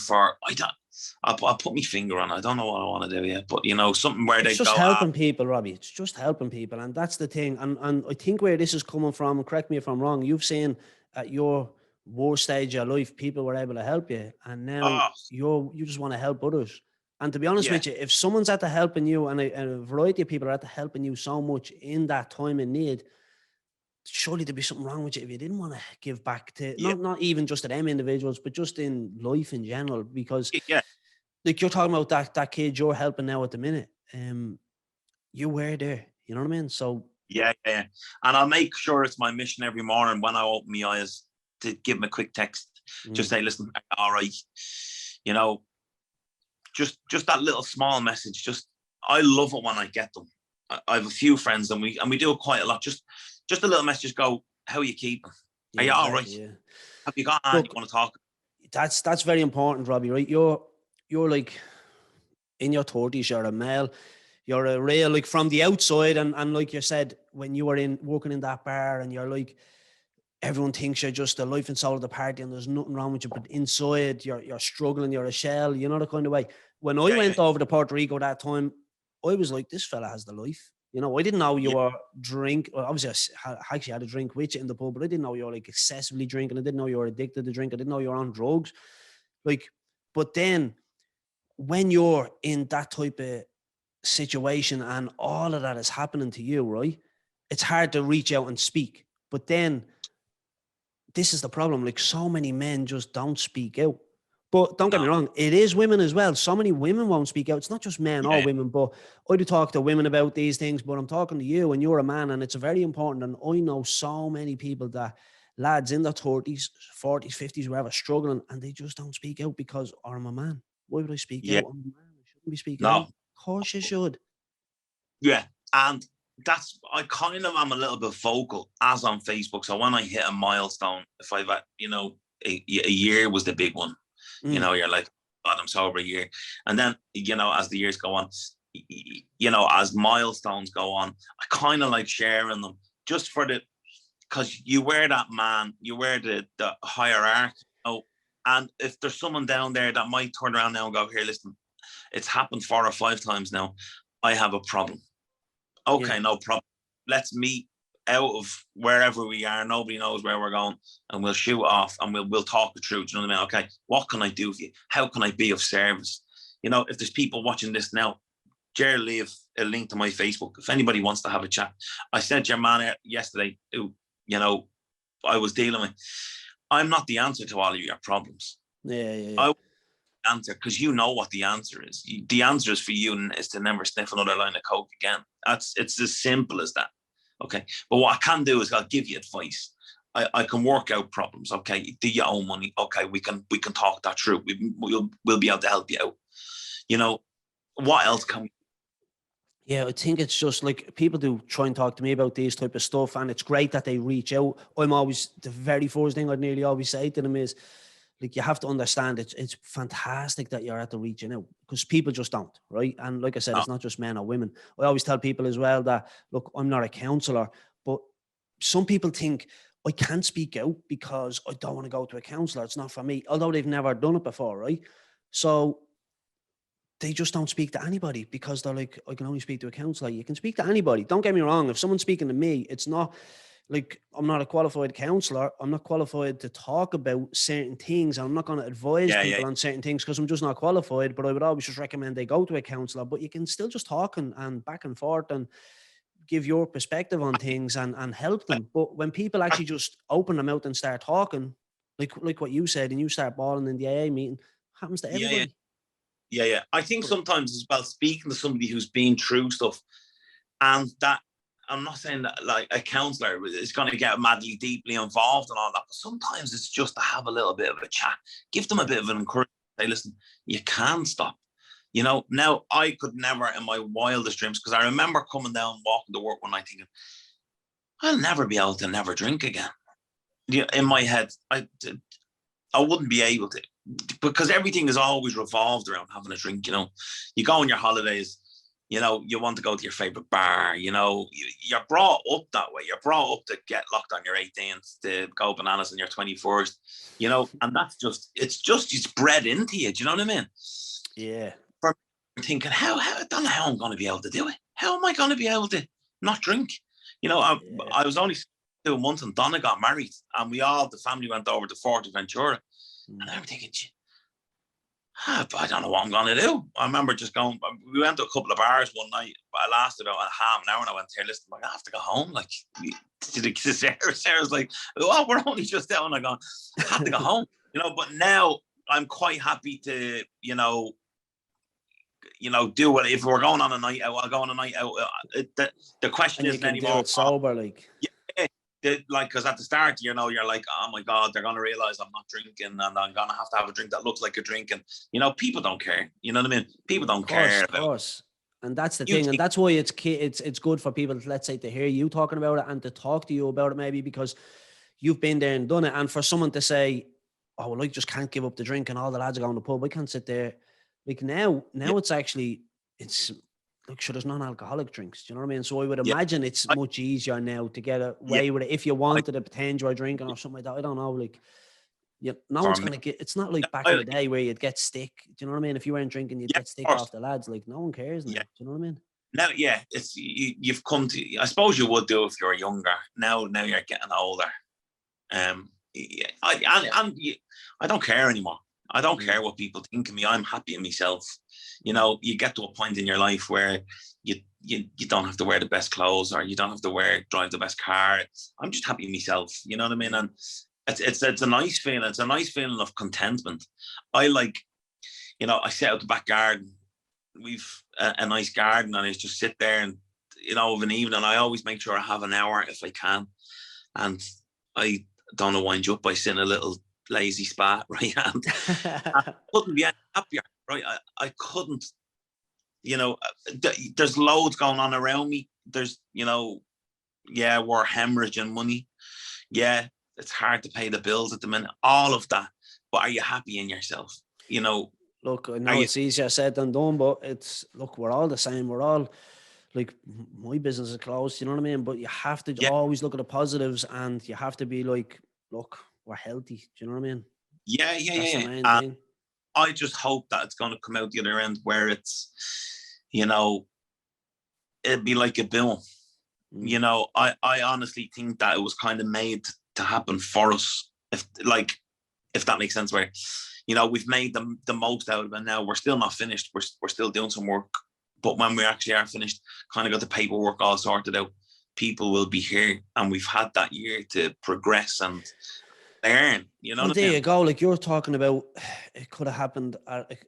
I'll put my finger on it. I don't know what I want to do yet, but something where it's just helping people, Robbie. It's just helping people, and that's the thing. And I think where this is coming from, and correct me if I'm wrong, you've seen at your worst stage of your life, people were able to help you, and now you just want to help others. And to be honest with you, if someone's at the helping you, and a variety of people are at the helping you so much in that time of need, surely there'd be something wrong with you if you didn't want to give back to not even just to them individuals, but just in life in general. Because like you're talking about that kid you're helping now at the minute, you were there, you know what I mean? So and I'll make sure it's my mission every morning when I open my eyes to give them a quick text, just say, listen, all right, just that little small message. I love it when I get them. I have a few friends, and we do it quite a lot. Just a little message, go, how are you keeping? Are you all right? Have you got on? You want to talk? That's very important, Robbie, right? You're like in your 30s, you're a male, you're a real, like from the outside, and like you said, when you were working in that bar, and you're like, everyone thinks you're just the life and soul of the party and there's nothing wrong with you, but inside you're struggling, you're a shell, the kind of way. When I went over to Puerto Rico that time, I was like, this fella has the life. I didn't know you were obviously I actually had a drink with you in the pub, but I didn't know you were like excessively drinking. I didn't know you were addicted to drink. I didn't know you were on drugs. But then when you're in that type of situation and all of that is happening to you, right? It's hard to reach out and speak. But then this is the problem. Like, so many men just don't speak out. But don't get me wrong, it is women as well. So many women won't speak out. It's not just men or women, but I do talk to women about these things, but I'm talking to you and you're a man, and it's very important. And I know so many people that lads in their 30s, 40s, 50s, wherever, struggling, and they just don't speak out because, I'm a man. Why would I speak out? I'm a man. I shouldn't be speaking out. Of course you should. Yeah. And I kind of am a little bit vocal as on Facebook. So when I hit a milestone, if I've had, a year was the big one. You're like, God, I'm sober a year. And then, as the years go on, as milestones go on, I kind of like sharing them just because you wear that man, you wear the hierarchy. And if there's someone down there that might turn around now and go, here, listen, it's happened 4 or 5 times now. I have a problem. Okay, no problem. Let's meet out of wherever we are. Nobody knows where we're going, and we'll shoot off and we'll talk it through. Do you know what I mean? Okay, what can I do for you? How can I be of service? If there's people watching this now, Jerry, leave a link to my Facebook if anybody wants to have a chat. I sent your man yesterday who, I was dealing with. I'm not the answer to all of your problems. I answer because you know what the answer is. The answer is for you is to never sniff another line of coke again. It's as simple as that. Okay, but what I can do is I'll give you advice. I can work out problems. Okay, do your own money. Okay, we can talk that through. We'll be able to help you out. What else can we? Yeah, I think it's just like people do try and talk to me about these type of stuff, and it's great that they reach out. I'm always, the very first thing I'd nearly always say to them is, like, you have to understand it's fantastic that you're at the reaching out, because people just don't, right? And like I said, it's not just men or women. I always tell people as well that, look, I'm not a counsellor, but some people think I can't speak out because I don't want to go to a counsellor. It's not for me, although they've never done it before, right? So they just don't speak to anybody because they're like, I can only speak to a counsellor. You can speak to anybody. Don't get me wrong. If someone's speaking to me, it's not like, I'm not a qualified counsellor. I'm not qualified to talk about certain things. I'm not going to advise people on certain things because I'm just not qualified. But I would always just recommend they go to a counsellor. But you can still just talk and back and forth and give your perspective on things and help them. But when people actually just open their mouth and start talking, like what you said, and you start bawling in the AA meeting, happens to everybody. Yeah. I think sometimes it's about speaking to somebody who's been through stuff, and I'm not saying that like a counsellor is going to get madly deeply involved and all that, but sometimes it's just to have a little bit of a chat, give them a bit of an encouragement. Say, listen, you can stop. You know, now I could never in my wildest dreams, because I remember coming down, walking to work one night thinking, I'll never be able to never drink again. Yeah, in my head, I wouldn't be able to, because everything is always revolved around having a drink. You know, you go on your holidays, you know, you want to go to your favorite bar, you know, you're brought up that way. You're brought up to get locked on your 18th, to go bananas on your 21st, you know, and that's just, it's bred into you. Do you know what I mean? Yeah. For thinking, I don't know how I'm going to be able to do it. How am I going to be able to not drink? You know, I was only 2 months and Donna got married, and the family went over to Fuerteventura, and I'm thinking, I don't know what I'm going to do. I remember just going, we went to a couple of bars one night, but I lasted about a half an hour, and I went here, listen, I have to go home. Like, Sarah's like, oh, we're only just out, and I go, I have to go home, you know, but now I'm quite happy to, you know, do it. If we're going on a night out, I'll go on a night out. The question and isn't anymore. Do it sober, like. Yeah, because at the start, you know, you're like, oh my God, they're going to realize I'm not drinking, and I'm going to have a drink that looks like a drink. And, you know, people don't care. You know what I mean? People don't care about it. Of course. And that's the thing. And that's why it's good for people, let's say, to hear you talking about it and to talk to you about it, maybe because you've been there and done it. And for someone to say, oh, well, I just can't give up the drink and all the lads are going to the pub, I can't sit there. Like now it's actually, look, sure, there's non-alcoholic drinks. Do you know what I mean? So I would imagine it's much easier now to get away with it. If you wanted to pretend you're drinking or something like that, I don't know. Like, no one's going to get, it's not like back in the day where you'd get stick. Do you know what I mean? If you weren't drinking, you'd get stick off the lads. Like, no one cares now. Do you know what I mean? Now, it's, you've come to, I suppose you would do if you're younger. Now you're getting older. I don't care anymore. I don't care what people think of me. I'm happy in myself. You know, you get to a point in your life where you don't have to wear the best clothes, or you don't have to drive the best car. I'm just happy in myself. You know what I mean? And it's a nice feeling. It's a nice feeling of contentment. I like, you know, I sit out the back garden. We've a nice garden, and I just sit there, and, you know, of an evening, I always make sure I have an hour if I can. And I don't know, wind you up by sitting a little lazy spa, right? And I couldn't be any happier, right? I couldn't, you know, there's loads going on around me. There's, you know, we're hemorrhaging money. Yeah, it's hard to pay the bills at the minute, all of that. But are you happy in yourself? You know, look, I know it's easier said than done, but we're all the same. We're all, like, my business is closed, you know what I mean? But you have to always look at the positives, and you have to be like, look, we're healthy. Do you know what I mean? Yeah. The main thing. I just hope that it's going to come out the other end where it's, you know, it'd be like a boom. You know, I honestly think that it was kind of made to happen for us. If that makes sense, where, you know, we've made the most out of it. Now we're still not finished. We're still doing some work, but when we actually are finished, kind of got the paperwork all sorted out, people will be here, and we've had that year to progress and learn. You know, there you go. Like you're talking about, it could have happened.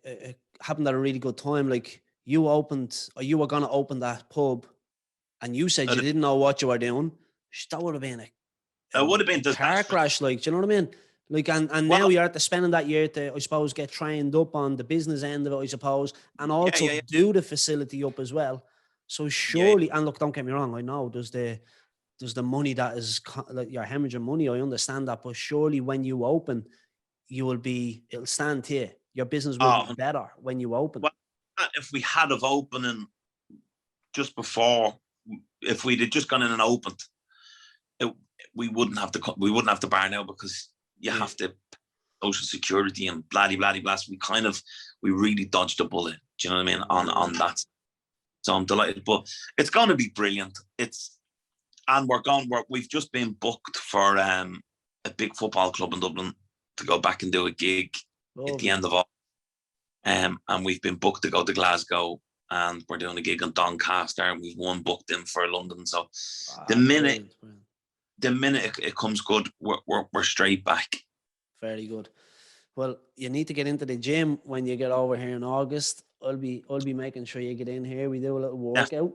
It happened at a really good time. Like you were going to open that pub, and you said you didn't know what you were doing. That would have been a car crash. Like, do you know what I mean? Like, and now you're at the spending that year to, I suppose, get trained up on the business end of it, I suppose, and also do the facility up as well. So surely, and look, don't get me wrong, I know there's the money that is, like, you're hemorrhaging money. I understand that, but surely when you open, it'll stand here. Your business will be better when you open. Well, if we had of opening just before, if we'd have just gone in and opened, we wouldn't have the bar now, because you have to social security and bloody. We really dodged a bullet. Do you know what I mean? On that. So I'm delighted, but it's going to be brilliant. We've just been booked for a big football club in Dublin to go back and do a gig at the end of August. And we've been booked to go to Glasgow, and we're doing a gig in Doncaster, and we've one booked in for London. So the minute it comes good, we're straight back. Very good. Well, you need to get into the gym when you get over here in August. I'll be making sure you get in here. We do a little workout.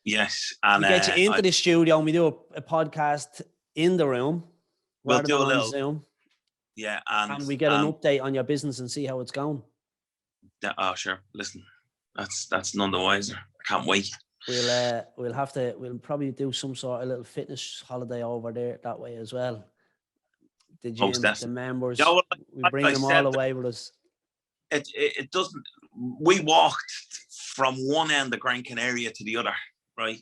Yes. And we get you into the studio and we do a podcast in the room we'll rather do than a on little Zoom. Yeah, and we get an update on your business and see how it's going. Oh, sure. Listen, that's none the wiser. I can't wait. We'll probably do some sort of little fitness holiday over there that way as well. The gym, the members, we bring them all away with us. It doesn't. We walked from one end of Gran Canaria to the other, right?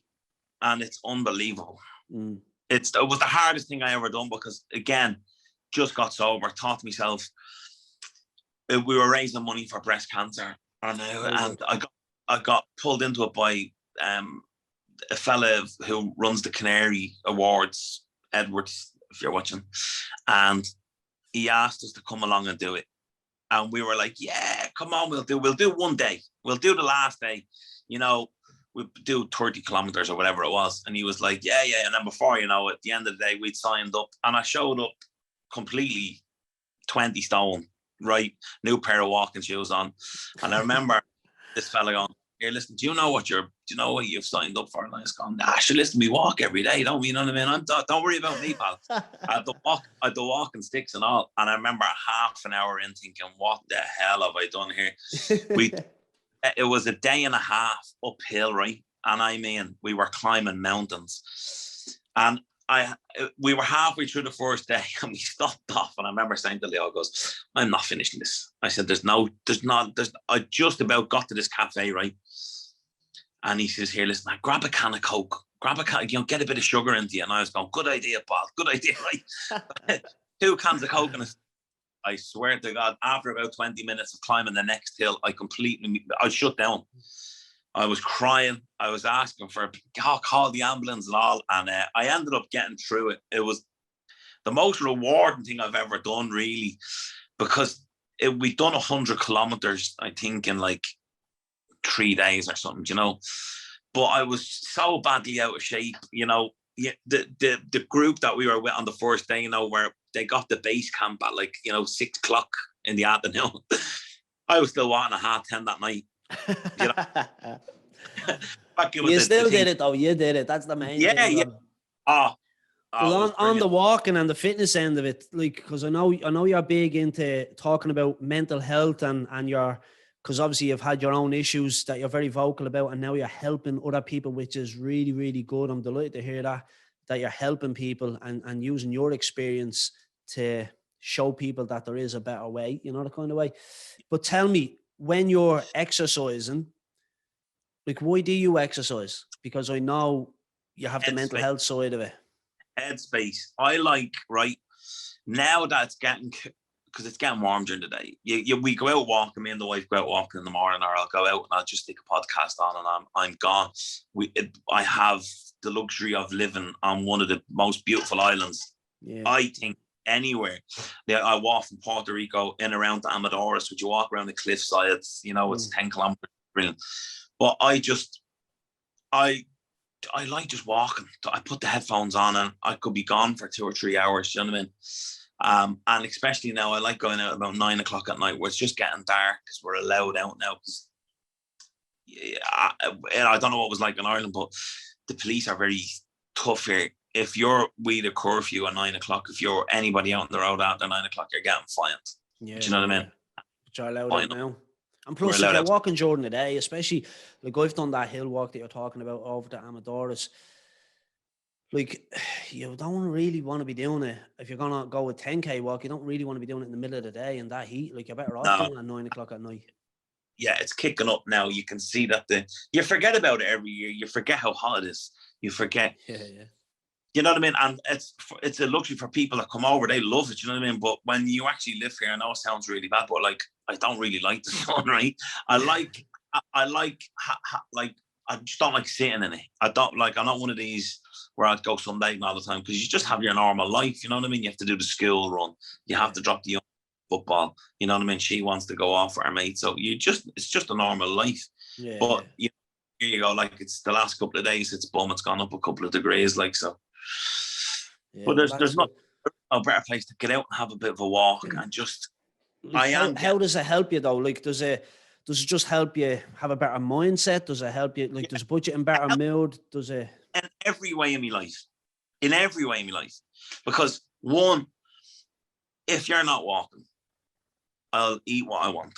And it's unbelievable. It was the hardest thing I ever done because, again, just got sober, thought to myself, we were raising money for breast cancer, and I got pulled into it by a fella who runs the Canary Awards, Edwards, if you're watching, and he asked us to come along and do it, and we were like, yeah, come on, we'll do one day, we'll do the last day, we'll do 30 kilometers or whatever it was, and he was like, yeah, and then before you know it, at the end of the day, we'd signed up, and I showed up completely 20 stone, right? New pair of walking shoes on. And I remember this fella going, here, listen, do you know what you've signed up for? And I was going, sure, listen, we walk every day, don't we? You know what I mean? Don't worry about me, pal. I had the walking sticks and all. And I remember half an hour in thinking, what the hell have I done here? It was a day and a half uphill, right? And I mean, we were climbing mountains. And we were halfway through the first day and we stopped off, and I remember saying to Leo, goes, I'm not finishing this. I said, I just about got to this cafe, right? And he says, here, listen, grab a can of Coke, get a bit of sugar into you. And I was going, good idea, pal, good idea, right? 2 cans of Coke, and I swear to God, after about 20 minutes of climbing the next hill, I shut down. I was crying. I was asking for call the ambulance and all. And I ended up getting through it. It was the most rewarding thing I've ever done, really, because we'd done 100 kilometers, I think, in like 3 days or something, But I was so badly out of shape, the group that we were with on the first day, where they got the base camp at 6 o'clock in the afternoon. I was still walking at 10:30 that night. You still did it though. You did it. That's the main thing. Yeah. Well, on the walking and the fitness end of it, because I know you're big into talking about mental health and because obviously you've had your own issues that you're very vocal about, and now you're helping other people, which is really, really good. I'm delighted to hear that you're helping people and using your experience to show people that there is a better way, the kind of way. But tell me, when you're exercising, why do you exercise? Because I know you have the mental health side of it. Headspace. I right now that because it's getting warm during the day. We go out walking. Me and the wife go out walking in the morning, or I'll go out and I'll just stick a podcast on, and I'm gone. I have the luxury of living on one of the most beautiful islands, I think, anywhere. I walk from Puerto Rico in around to Amadores, which you walk around the cliff sides. It's 10 kilometers. Brilliant. But I like just walking. I put the headphones on and I could be gone for 2 or 3 hours. You know what I mean? And especially now, I like going out about 9 o'clock at night where it's just getting dark, because we're allowed out now. I don't know what it was like in Ireland, but the police are very tough here. If you're with a curfew at 9 o'clock, if you're anybody out on the road after 9 o'clock, you're getting fined. Yeah, do you know what I mean? Which are allowed out now. And plus, if you're walking during the day, especially I've done that hill walk that you're talking about over to Amadores, you don't really want to be doing it. If you're gonna go with 10K walk, you don't really want to be doing it in the middle of the day in that heat. You're better off doing it at 9 o'clock at night. Yeah, it's kicking up now. You can see that you forget about it every year. You forget how hot it is. You forget. Yeah. You know what I mean? And it's a luxury for people that come over. They love it. You know what I mean? But when you actually live here, I know it sounds really bad, but I don't really like the sun, right? I just don't like sitting in it. I'm not one of these where I'd go sunbathing all the time, because you just have your normal life. You know what I mean? You have to do the school run. You have to drop the young football. You know what I mean? She wants to go off with her mate. So it's just a normal life. Yeah. But here you go. It's the last couple of days. It's gone up a couple of degrees. So. Yeah, but there's not a better place to get out and have a bit of a walk and just. How does it help you though? does it just help you have a better mindset? Does it help you, like, does it put you in better mood? Does it? In every way in my life. In every way in my life. Because one, if you're not walking, I'll eat what I want,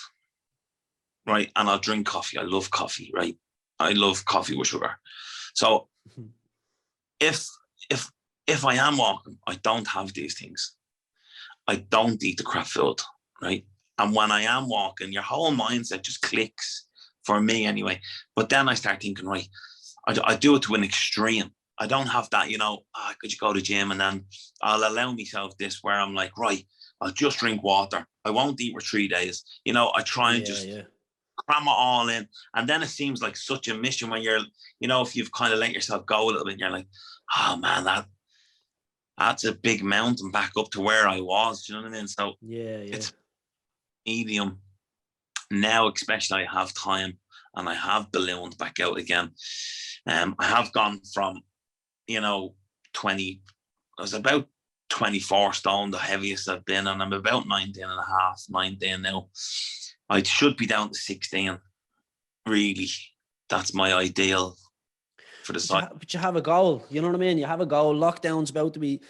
right? And I'll drink coffee. I love coffee, right? I love coffee with sugar. So if I am walking, I don't have these things. I don't eat the crap food, right? And when I am walking, your whole mindset just clicks, for me anyway. But then I start thinking, right, I do it to an extreme. I don't have that, could you go to the gym, and then I'll allow myself this where I'm like, right, I'll just drink water. I won't eat for 3 days. I try and cram it all in. And then it seems like such a mission when you're, if you've kind of let yourself go a little bit, you're like, oh man, that's a big mountain back up to where I was. Do you know what I mean? So it's medium. Now, especially, I have time and I have ballooned back out again. I have gone from, 20, I was about 24 stone, the heaviest I've been, and I'm about 19 now. I should be down to 16. Really, that's my ideal for the site. But you have a goal, you know what I mean? You have a goal. Lockdown's about to be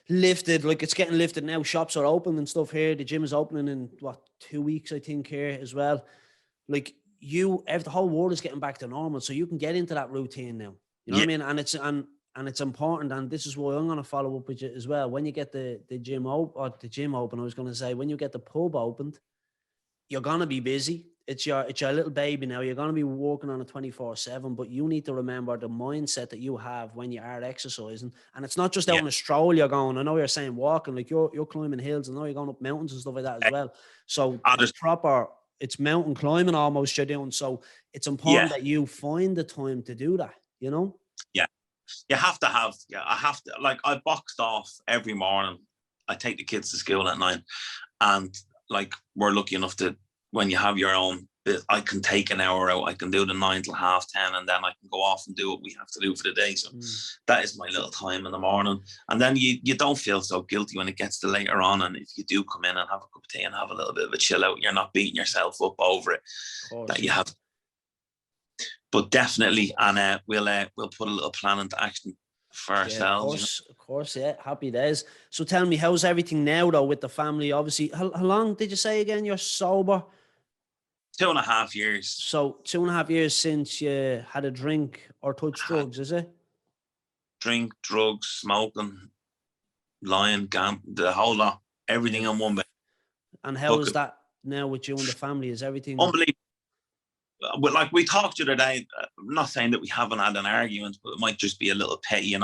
lifted, like it's getting lifted now. Shops are open and stuff here. The gym is opening in 2 weeks, I think, here as well. Like the whole world is getting back to normal, so you can get into that routine now. You know what I mean? And it's important, and this is why I'm going to follow up with you as well. When you get the gym open, I was going to say, when you get the pub opened, you're going to be busy. It's your little baby now. You're going to be working on it 24/7, but you need to remember the mindset that you have when you are exercising. And it's not just out on a stroll you're going. I know you're saying walking, like you're climbing hills. I know you're going up mountains and stuff like that as well. So it's mountain climbing almost you're doing. So it's important that you find the time to do that, Yeah. I have to, like, I boxed off every morning. I take the kids to school at 9, and like, we're lucky enough to, when you have your own bit, I can take an hour out. I can do the 9 till 10:30, and then I can go off and do what we have to do for the day. So that is my little time in the morning. And then you don't feel so guilty when it gets to later on. And if you do come in and have a cup of tea and have a little bit of a chill out, you're not beating yourself up over it. That you have. But definitely, and we'll put a little plan into action for ourselves. Of course, yeah. Happy days. So tell me, how's everything now, though, with the family? Obviously, how long did you say again you're sober? 2.5 years. So 2.5 years since you had a drink or touched drugs, is it? Drink, drugs, smoking, lying, the whole lot, everything in one bed. And how is that now with you and the family? Is everything unbelievable? Like we talked the other day, I'm not saying that we haven't had an argument, but it might just be a little petty,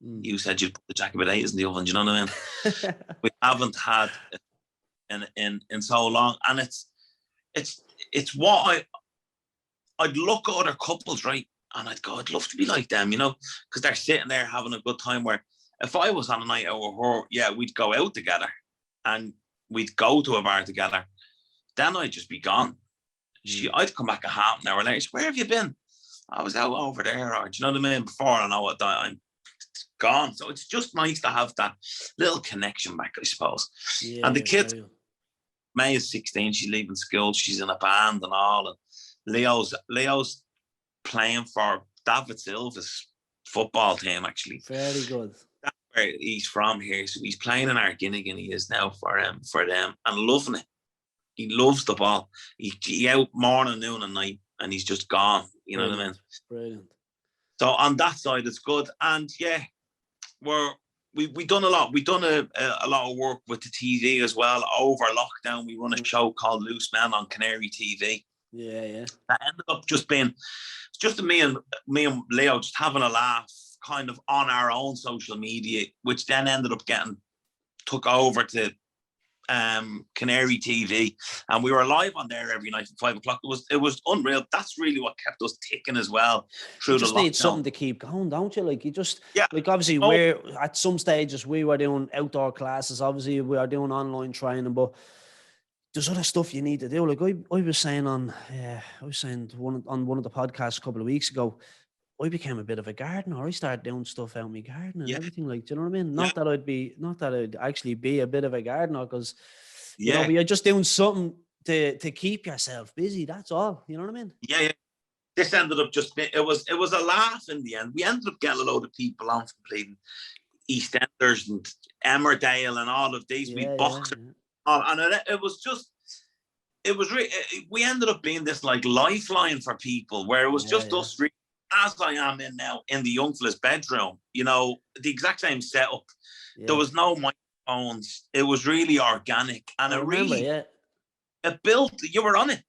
You said you'd put the jack of potatoes in the oven, do you know what I mean? We haven't had it in so long, and it's what I'd look at other couples, right, and I'd go, I'd love to be like them, because they're sitting there having a good time. Where if I was on a night out with her, we'd go out together and we'd go to a bar together. Then I'd just be gone. I'd come back a half an hour later. Where have you been? I was out over there, or do you know what I mean? Before I know what, I'm gone. So it's just nice to have that little connection back, I suppose. Yeah, and the kids, May is 16. She's leaving school. She's in a band and all. And Leo's playing for David Silva's football team, actually. Very good. That's where he's from here. So he's playing in Arginnigan. He is now for them, and loving it. He loves the ball. He out morning, noon, and night, and he's just gone. You know what I mean? Brilliant. So on that side, it's good. And we've done a lot. We've done a lot of work with the TV as well. Over lockdown, we run a show called Loose Men on Canary TV. Yeah. That ended up just being just me and Leo just having a laugh, kind of on our own social media, which then ended up getting took over to Canary TV, and we were live on there every night at 5 o'clock. It was unreal. That's really what kept us ticking as well through the lockdown. You just need something to keep going, don't you? Like, you just like, obviously we're at some stages we were doing outdoor classes, obviously we are doing online training, but there's other stuff you need to do. Like I was saying on one of the podcasts a couple of weeks ago, I became a bit of a gardener. I started doing stuff out in my garden and everything. Like, do you know what I mean? Not that I'd actually be a bit of a gardener, because you know, but you're just doing something to keep yourself busy. That's all. You know what I mean? Yeah. This ended up just being, it was a laugh in the end. We ended up getting a load of people on from playing EastEnders and Emmerdale and all of these wee boxers. And it was just, we ended up being this like lifeline for people where it was just us, as I am in now, in the young fella's bedroom, you know, the exact same setup. There was no microphones. It was really organic. And it built, you were on it.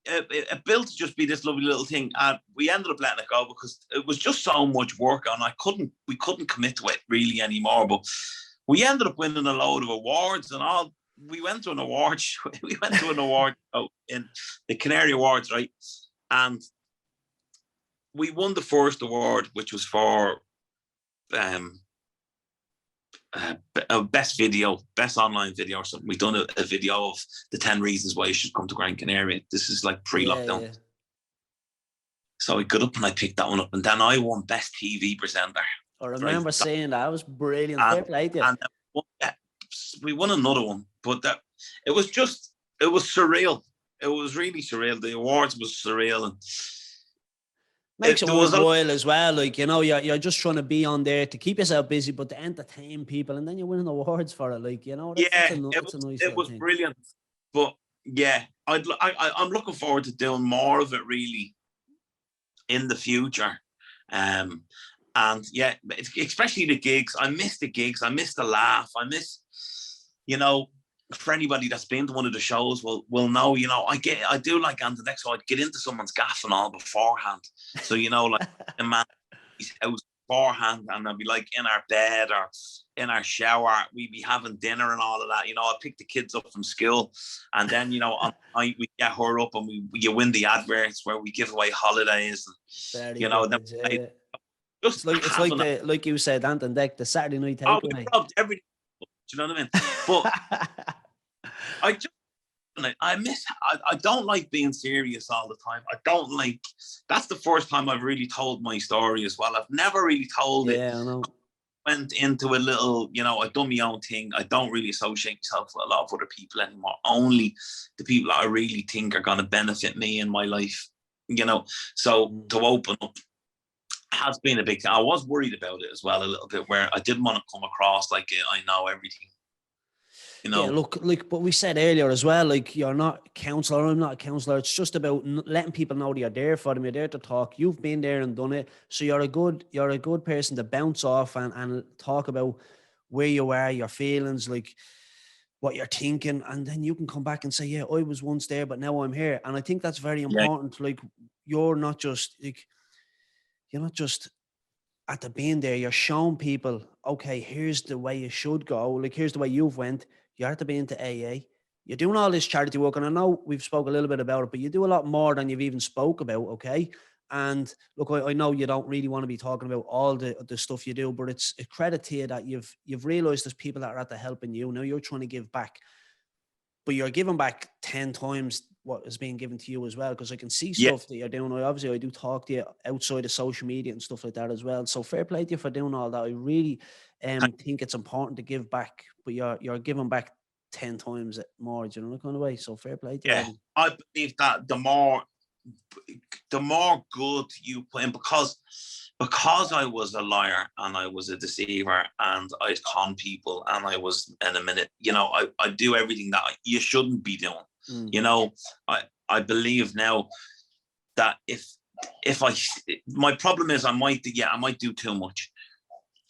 It built to just be this lovely little thing, and we ended up letting it go because it was just so much work, and we couldn't commit to it really anymore. But we ended up winning a load of awards and all. We went to an award show in the Canary Awards, right? And we won the first award, which was for best online video or something. We've done a video of the 10 reasons why you should come to Gran Canaria. This is like pre-lockdown. So I got up and I picked that one up, and then I won best TV presenter. I remember saying that. It was brilliant. And we won another one, but it was surreal. It was really surreal. The awards was surreal, and makes it worthwhile as well. Like, you know, you're just trying to be on there to keep yourself busy, but to entertain people, and then you're winning awards for it. Like, you know, it was brilliant. But yeah, I'm looking forward to doing more of it really in the future. And yeah, especially the gigs. I miss the gigs. I miss the laugh. I miss, you know, for anybody that's been to one of the shows will know, you know, I do like Antonex, so I'd get into someone's gaff and all beforehand. So, you know, like a man's house beforehand, and I'd be like in our bed or in our shower, we'd be having dinner and all of that. You know, I'd pick the kids up from school, and then, you know, on night we get her up and you win the adverts where we give away holidays, and you know, then it's like you said, Anton Deck, the Saturday night takeaway. We robbed everything. Do you know what I mean? But I don't like being serious all the time. That's the first time I've really told my story as well. I've never really told it. Yeah, I know. Went into a little, you know, I've done my own thing. I don't really associate myself with a lot of other people anymore. Only the people that I really think are going to benefit me in my life, you know. So to open up has been a big thing. I was worried about it as well a little bit, where I didn't want to come across like I know everything. You know? Yeah, look, like what we said earlier as well, like you're not a counsellor, I'm not a counsellor. It's just about letting people know that you're there for them, you're there to talk. You've been there and done it. So you're a good person to bounce off and talk about where you are, your feelings, like what you're thinking. And then you can come back and say, yeah, I was once there, but now I'm here. And I think that's very important. Yeah. Like you're not just at the being there, you're showing people, okay, here's the way you should go. Like, here's the way you've went. You have to be into AA. You're doing all this charity work, and I know we've spoke a little bit about it, but you do a lot more than you've even spoke about, okay? And look, I know you don't really want to be talking about all the stuff you do, but it's a credit to you that you've realised there's people that are at the helping you. Now you're trying to give back, but you're giving back 10 times what is being given to you as well, because I can see stuff that you're doing. I do talk to you outside of social media and stuff like that as well. So fair play to you for doing all that. I really think it's important to give back, but you're giving back 10 times more, do you know, that kind of way. So fair play to you. Yeah, I believe that the more good you put in, because I was a liar and I was a deceiver and I'd con people and I was in a minute, you know, I do everything that you shouldn't be doing. You know, I believe now that if my problem is I might do too much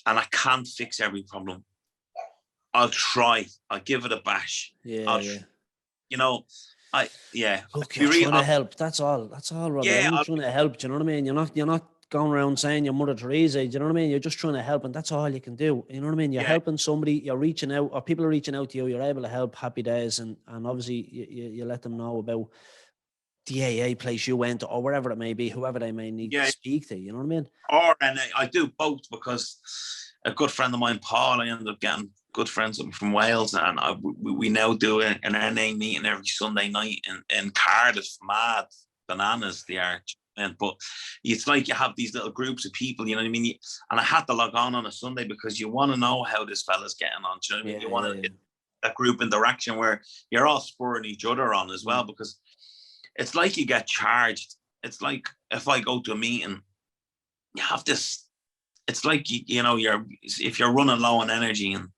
and I can't fix every problem. I'll try. I'll give it a bash. You know, Look, you're trying to help. That's all, Robbie. Yeah, I'm trying to help. Do you know what I mean? You're not going around saying you're Mother Teresa. Do you know what I mean? You're just trying to help, and that's all you can do. You know what I mean? You're helping somebody. You're reaching out, or people are reaching out to you. You're able to help. Happy days, and obviously you let them know about the AA place you went to, or wherever it may be, whoever they may need to speak to. You know what I mean? And I do both, because a good friend of mine, Paul, I ended up getting good friends from Wales, and we now do an NA meeting every Sunday night in Cardiff. Mad bananas they are. But it's like you have these little groups of people, you know what I mean? And I had to log on a Sunday because you want to know how this fella's getting on. Do you know what I mean? You want to that group interaction where you're all spurring each other on as well, because it's like you get charged. It's like if I go to a meeting, you have this, it's like, if you're running low on energy and,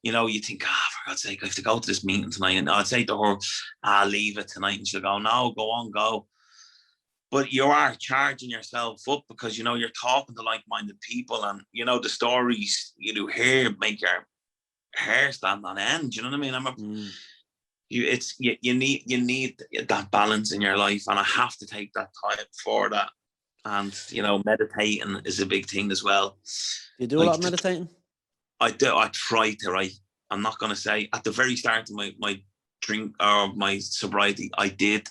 you think, for God's sake, I have to go to this meeting tonight. And I'd say to her, I'll leave it tonight. And she'll go, no, go on, go. But you are charging yourself up because, you're talking to like-minded people, and, the stories you do here make your hair stand on end. You know what I mean? You need that balance in your life, and I have to take that time for that. And, meditating is a big thing as well. You do a lot of meditating? I do. I try to, right? I'm not going to say at the very start of my drink or my sobriety, I did.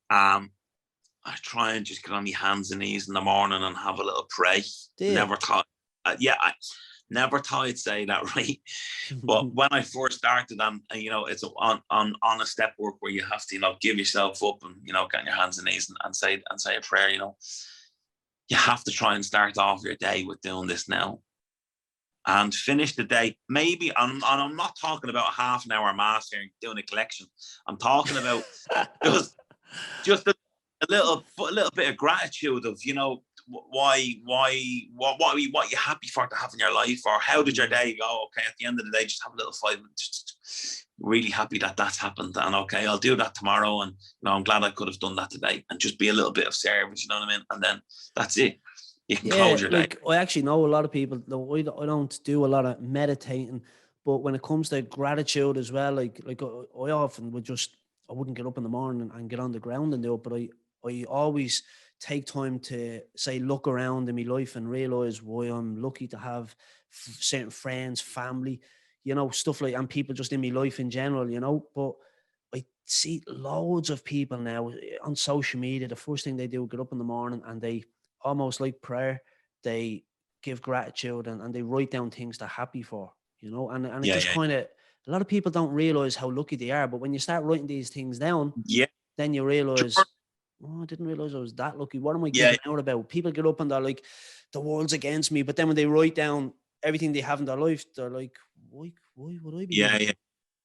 I try and just get on my hands and knees in the morning and have a little pray. Never thought, I never thought I'd say that, right? But when I first started, it's on a step work where you have to, give yourself up and, get on your hands and knees and say a prayer. You have to try and start off your day with doing this now, and finish the day. Maybe, and I'm not talking about a half an hour mass here and doing a collection. I'm talking about just a little bit of gratitude of, what you're happy for to have in your life, or how did your day go? Okay, at the end of the day, just have a little 5 minutes. Just really happy that that's happened, and okay, I'll do that tomorrow, and I'm glad I could have done that today, and just be a little bit of service. You know what I mean? And then that's it. You can close your day. I actually know a lot of people. I don't do a lot of meditating, but when it comes to gratitude as well, like I often I wouldn't get up in the morning and get on the ground and do it, but I always take time to look around in my life and realize why I'm lucky to have certain friends, family, stuff like, and people just in my life in general, but I see loads of people now on social media. The first thing they do, get up in the morning and they almost like prayer, they give gratitude and they write down things they're happy for, and it just kind of, a lot of people don't realize how lucky they are, but when you start writing these things down, then you realize, I didn't realize I was that lucky. What am I giving out about? People get up and they're like, the world's against me. But then when they write down everything they have in their life, they're like, why would I be doing that?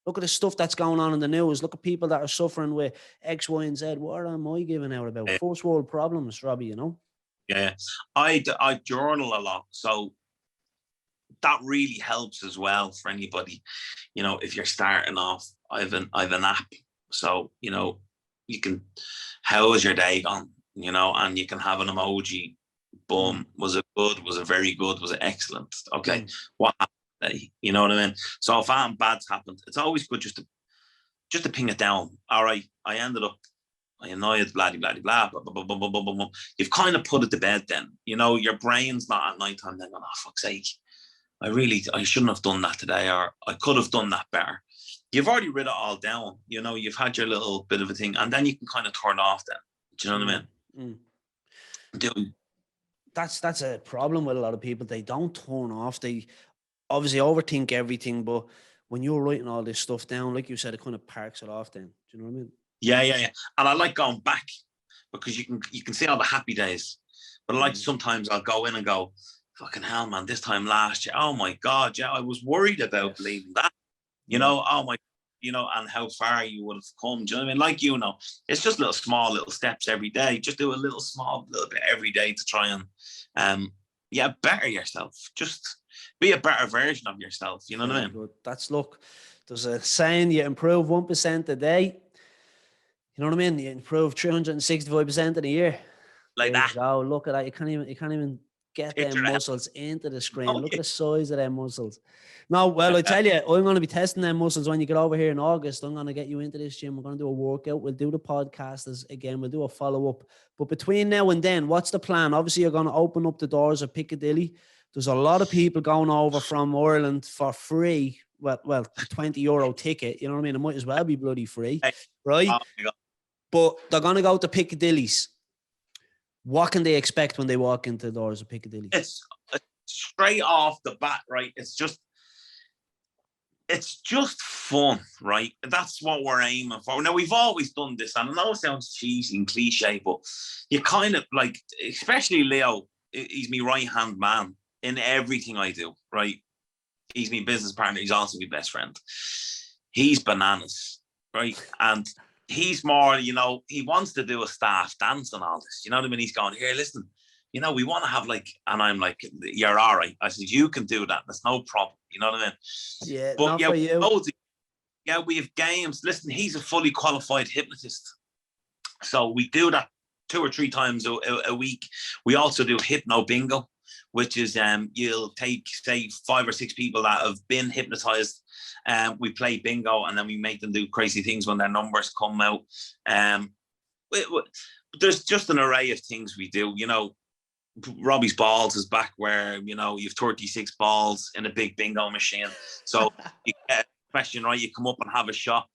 Look at the stuff that's going on in the news. Look at people that are suffering with X, Y, and Z. What am I giving out about? First world problems, Robbie, Yeah. I journal a lot. So that really helps as well for anybody. If you're starting off, I have an app. So, you can, how was your day gone? And you can have an emoji. Boom. Was it good? Was it very good? Was it excellent? Okay. What happened today? You know what I mean? So if something bad's happened, it's always good just to ping it down. All right, I ended up, I annoyed, blah, blah, blah, blah, blah, blah, blah, blah, blah, blah. You've kind of put it to bed then. Your brain's not at night time then going, oh, fuck's sake. I shouldn't have done that today, or I could have done that better. You've already written it all down. You've had your little bit of a thing, and then you can kind of turn off then. Do you know what I mean? That's a problem with a lot of people. They don't turn off. They obviously overthink everything, but when you're writing all this stuff down, like you said, it kind of parks it off then. Do you know what I mean? Yeah. And I like going back because you can see all the happy days. But I like sometimes I'll go in and go, fucking hell, man, this time last year, oh my God, I was worried about believing that. Oh my, and how far you would have come. Do you know what I mean? Like, it's just small little steps every day. Just do a little bit every day to try and, better yourself. Just be a better version of yourself. You know what I mean? Good. There's a saying, you improve 1% a day. You know what I mean? You improve 365% in a year. Like that. Oh, look at that. You can't even get them muscles into the screen. Look at the size of them muscles. No, well, I tell you, I'm going to be testing them muscles when you get over here in August. I'm going to get you into this gym. We're going to do a workout. We'll do the podcast again. We'll do a follow-up. But between now and then, what's the plan? Obviously, you're going to open up the doors of Piccadilly. There's a lot of people going over from Ireland for free. Well, €20 ticket. You know what I mean? It might as well be bloody free, right? Oh, but they're going to go to Piccadilly's. What can they expect when they walk into the doors of Piccadilly? It's straight off the bat, right? It's just fun, right? That's what we're aiming for. Now, we've always done this, and I know it sounds cheesy and cliche, but you kind of like, especially Leo, he's my right-hand man in everything I do, right? He's my business partner. He's also my best friend. He's bananas, right? And he's more, you know, he wants to do a staff dance and all this. You know what I mean? He's going, here, listen, you know, we want to have like, and I'm like, you're all right. I said, you can do that. There's no problem. You know what I mean? Yeah, but not for you. We have games. Listen, he's a fully qualified hypnotist. So we do that 2 or 3 times a week. We also do hypno bingo, which is you'll take, say, 5 or 6 people that have been hypnotized. We play bingo, and then we make them do crazy things when their numbers come out. There's just an array of things we do. You know, Robbie's Balls is back, where, you know, you've 36 balls in a big bingo machine. So you get a question right, you come up and have a shot.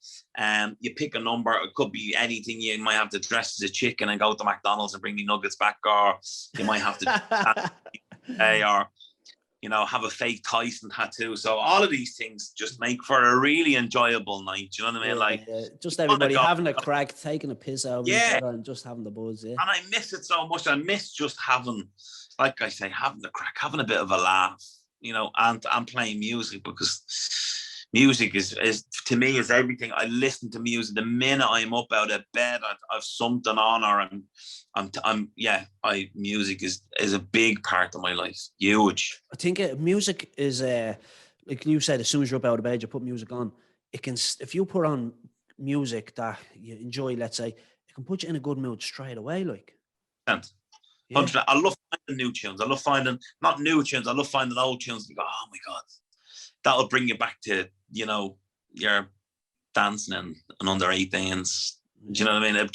You pick a number. It could be anything. You might have to dress as a chicken and go to McDonald's and bring me nuggets back, or you might have to or, you know, have a fake Tyson tattoo. So all of these things just make for a really enjoyable night. You know what I mean? Just everybody having a crack, taking a piss out of each other, and just having the buzz. Yeah. And I miss it so much. I miss just having, like I say, having the crack, having a bit of a laugh, you know, and playing music, because music is to me is everything. I listen to music the minute I'm up out of bed. I've something on, or music is a big part of my life. Huge. I think music is like you said, as soon as you're up out of bed, you put music on. It can, if you put on music that you enjoy, let's say, it can put you in a good mood straight away. Like, yeah. I love finding new tunes. I love finding not new tunes. I love finding old tunes. You go, oh my god, that'll bring you back to, you know, you're dancing and under 18s. Do you know what I mean?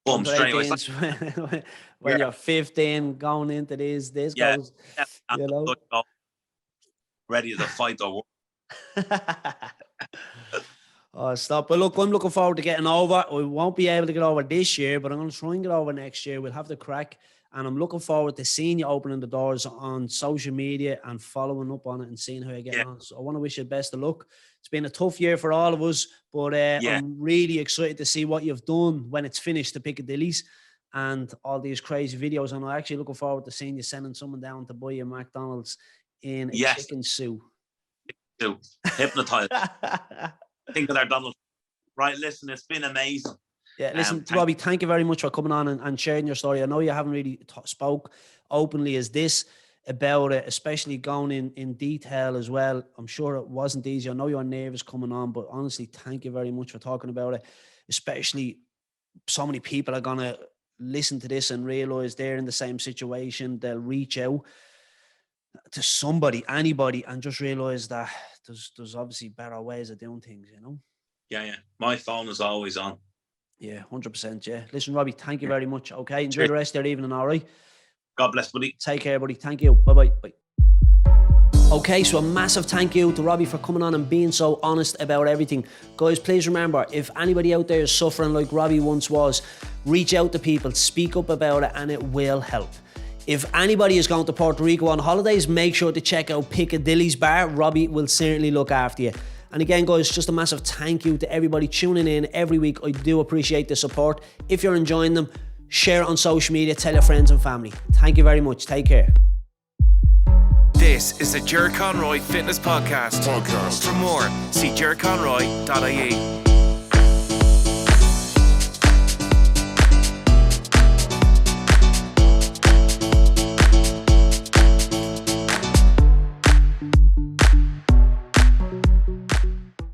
Boom, straight away. When you're 15, going into this goes, you know, ready to fight the war. Oh, stop. But look, I'm looking forward to getting over. We won't be able to get over this year, but I'm going to try and get over next year. We'll have the crack. And I'm looking forward to seeing you opening the doors on social media and following up on it and seeing how you get on. So I want to wish you the best of luck. It's been a tough year for all of us, but I'm really excited to see what you've done when it's finished, the Piccadillys and all these crazy videos. And I'm actually looking forward to seeing you sending someone down to buy you McDonald's in a chicken suit. Hypnotized. Think of their Donald. Right, listen, it's been amazing. Yeah, listen, Robbie, thank you very much for coming on and sharing your story. I know you haven't really spoke openly as this about it, especially going in detail as well. I'm sure it wasn't easy. I know you're nervous coming on, but honestly, thank you very much for talking about it. Especially so many people are going to listen to this and realize they're in the same situation. They'll reach out to somebody, anybody, and just realize that there's obviously better ways of doing things, you know? Yeah. My phone is always on. Yeah, 100%. Yeah. Listen, Robbie, thank you very much. Okay. Enjoy the rest of your evening. All right. God bless, buddy. Take care, buddy. Thank you. Bye-bye. Bye. Okay, so a massive thank you to Robbie for coming on and being so honest about everything. Guys, please remember, if anybody out there is suffering like Robbie once was, reach out to people, speak up about it, and it will help. If anybody is going to Puerto Rico on holidays, make sure to check out Piccadilly's Bar. Robbie will certainly look after you. And again, guys, just a massive thank you to everybody tuning in every week. I do appreciate the support. If you're enjoying them, share it on social media, tell your friends and family. Thank you very much. Take care. This is the Jer Conroy Fitness Podcast. For more, see jerconroy.ie.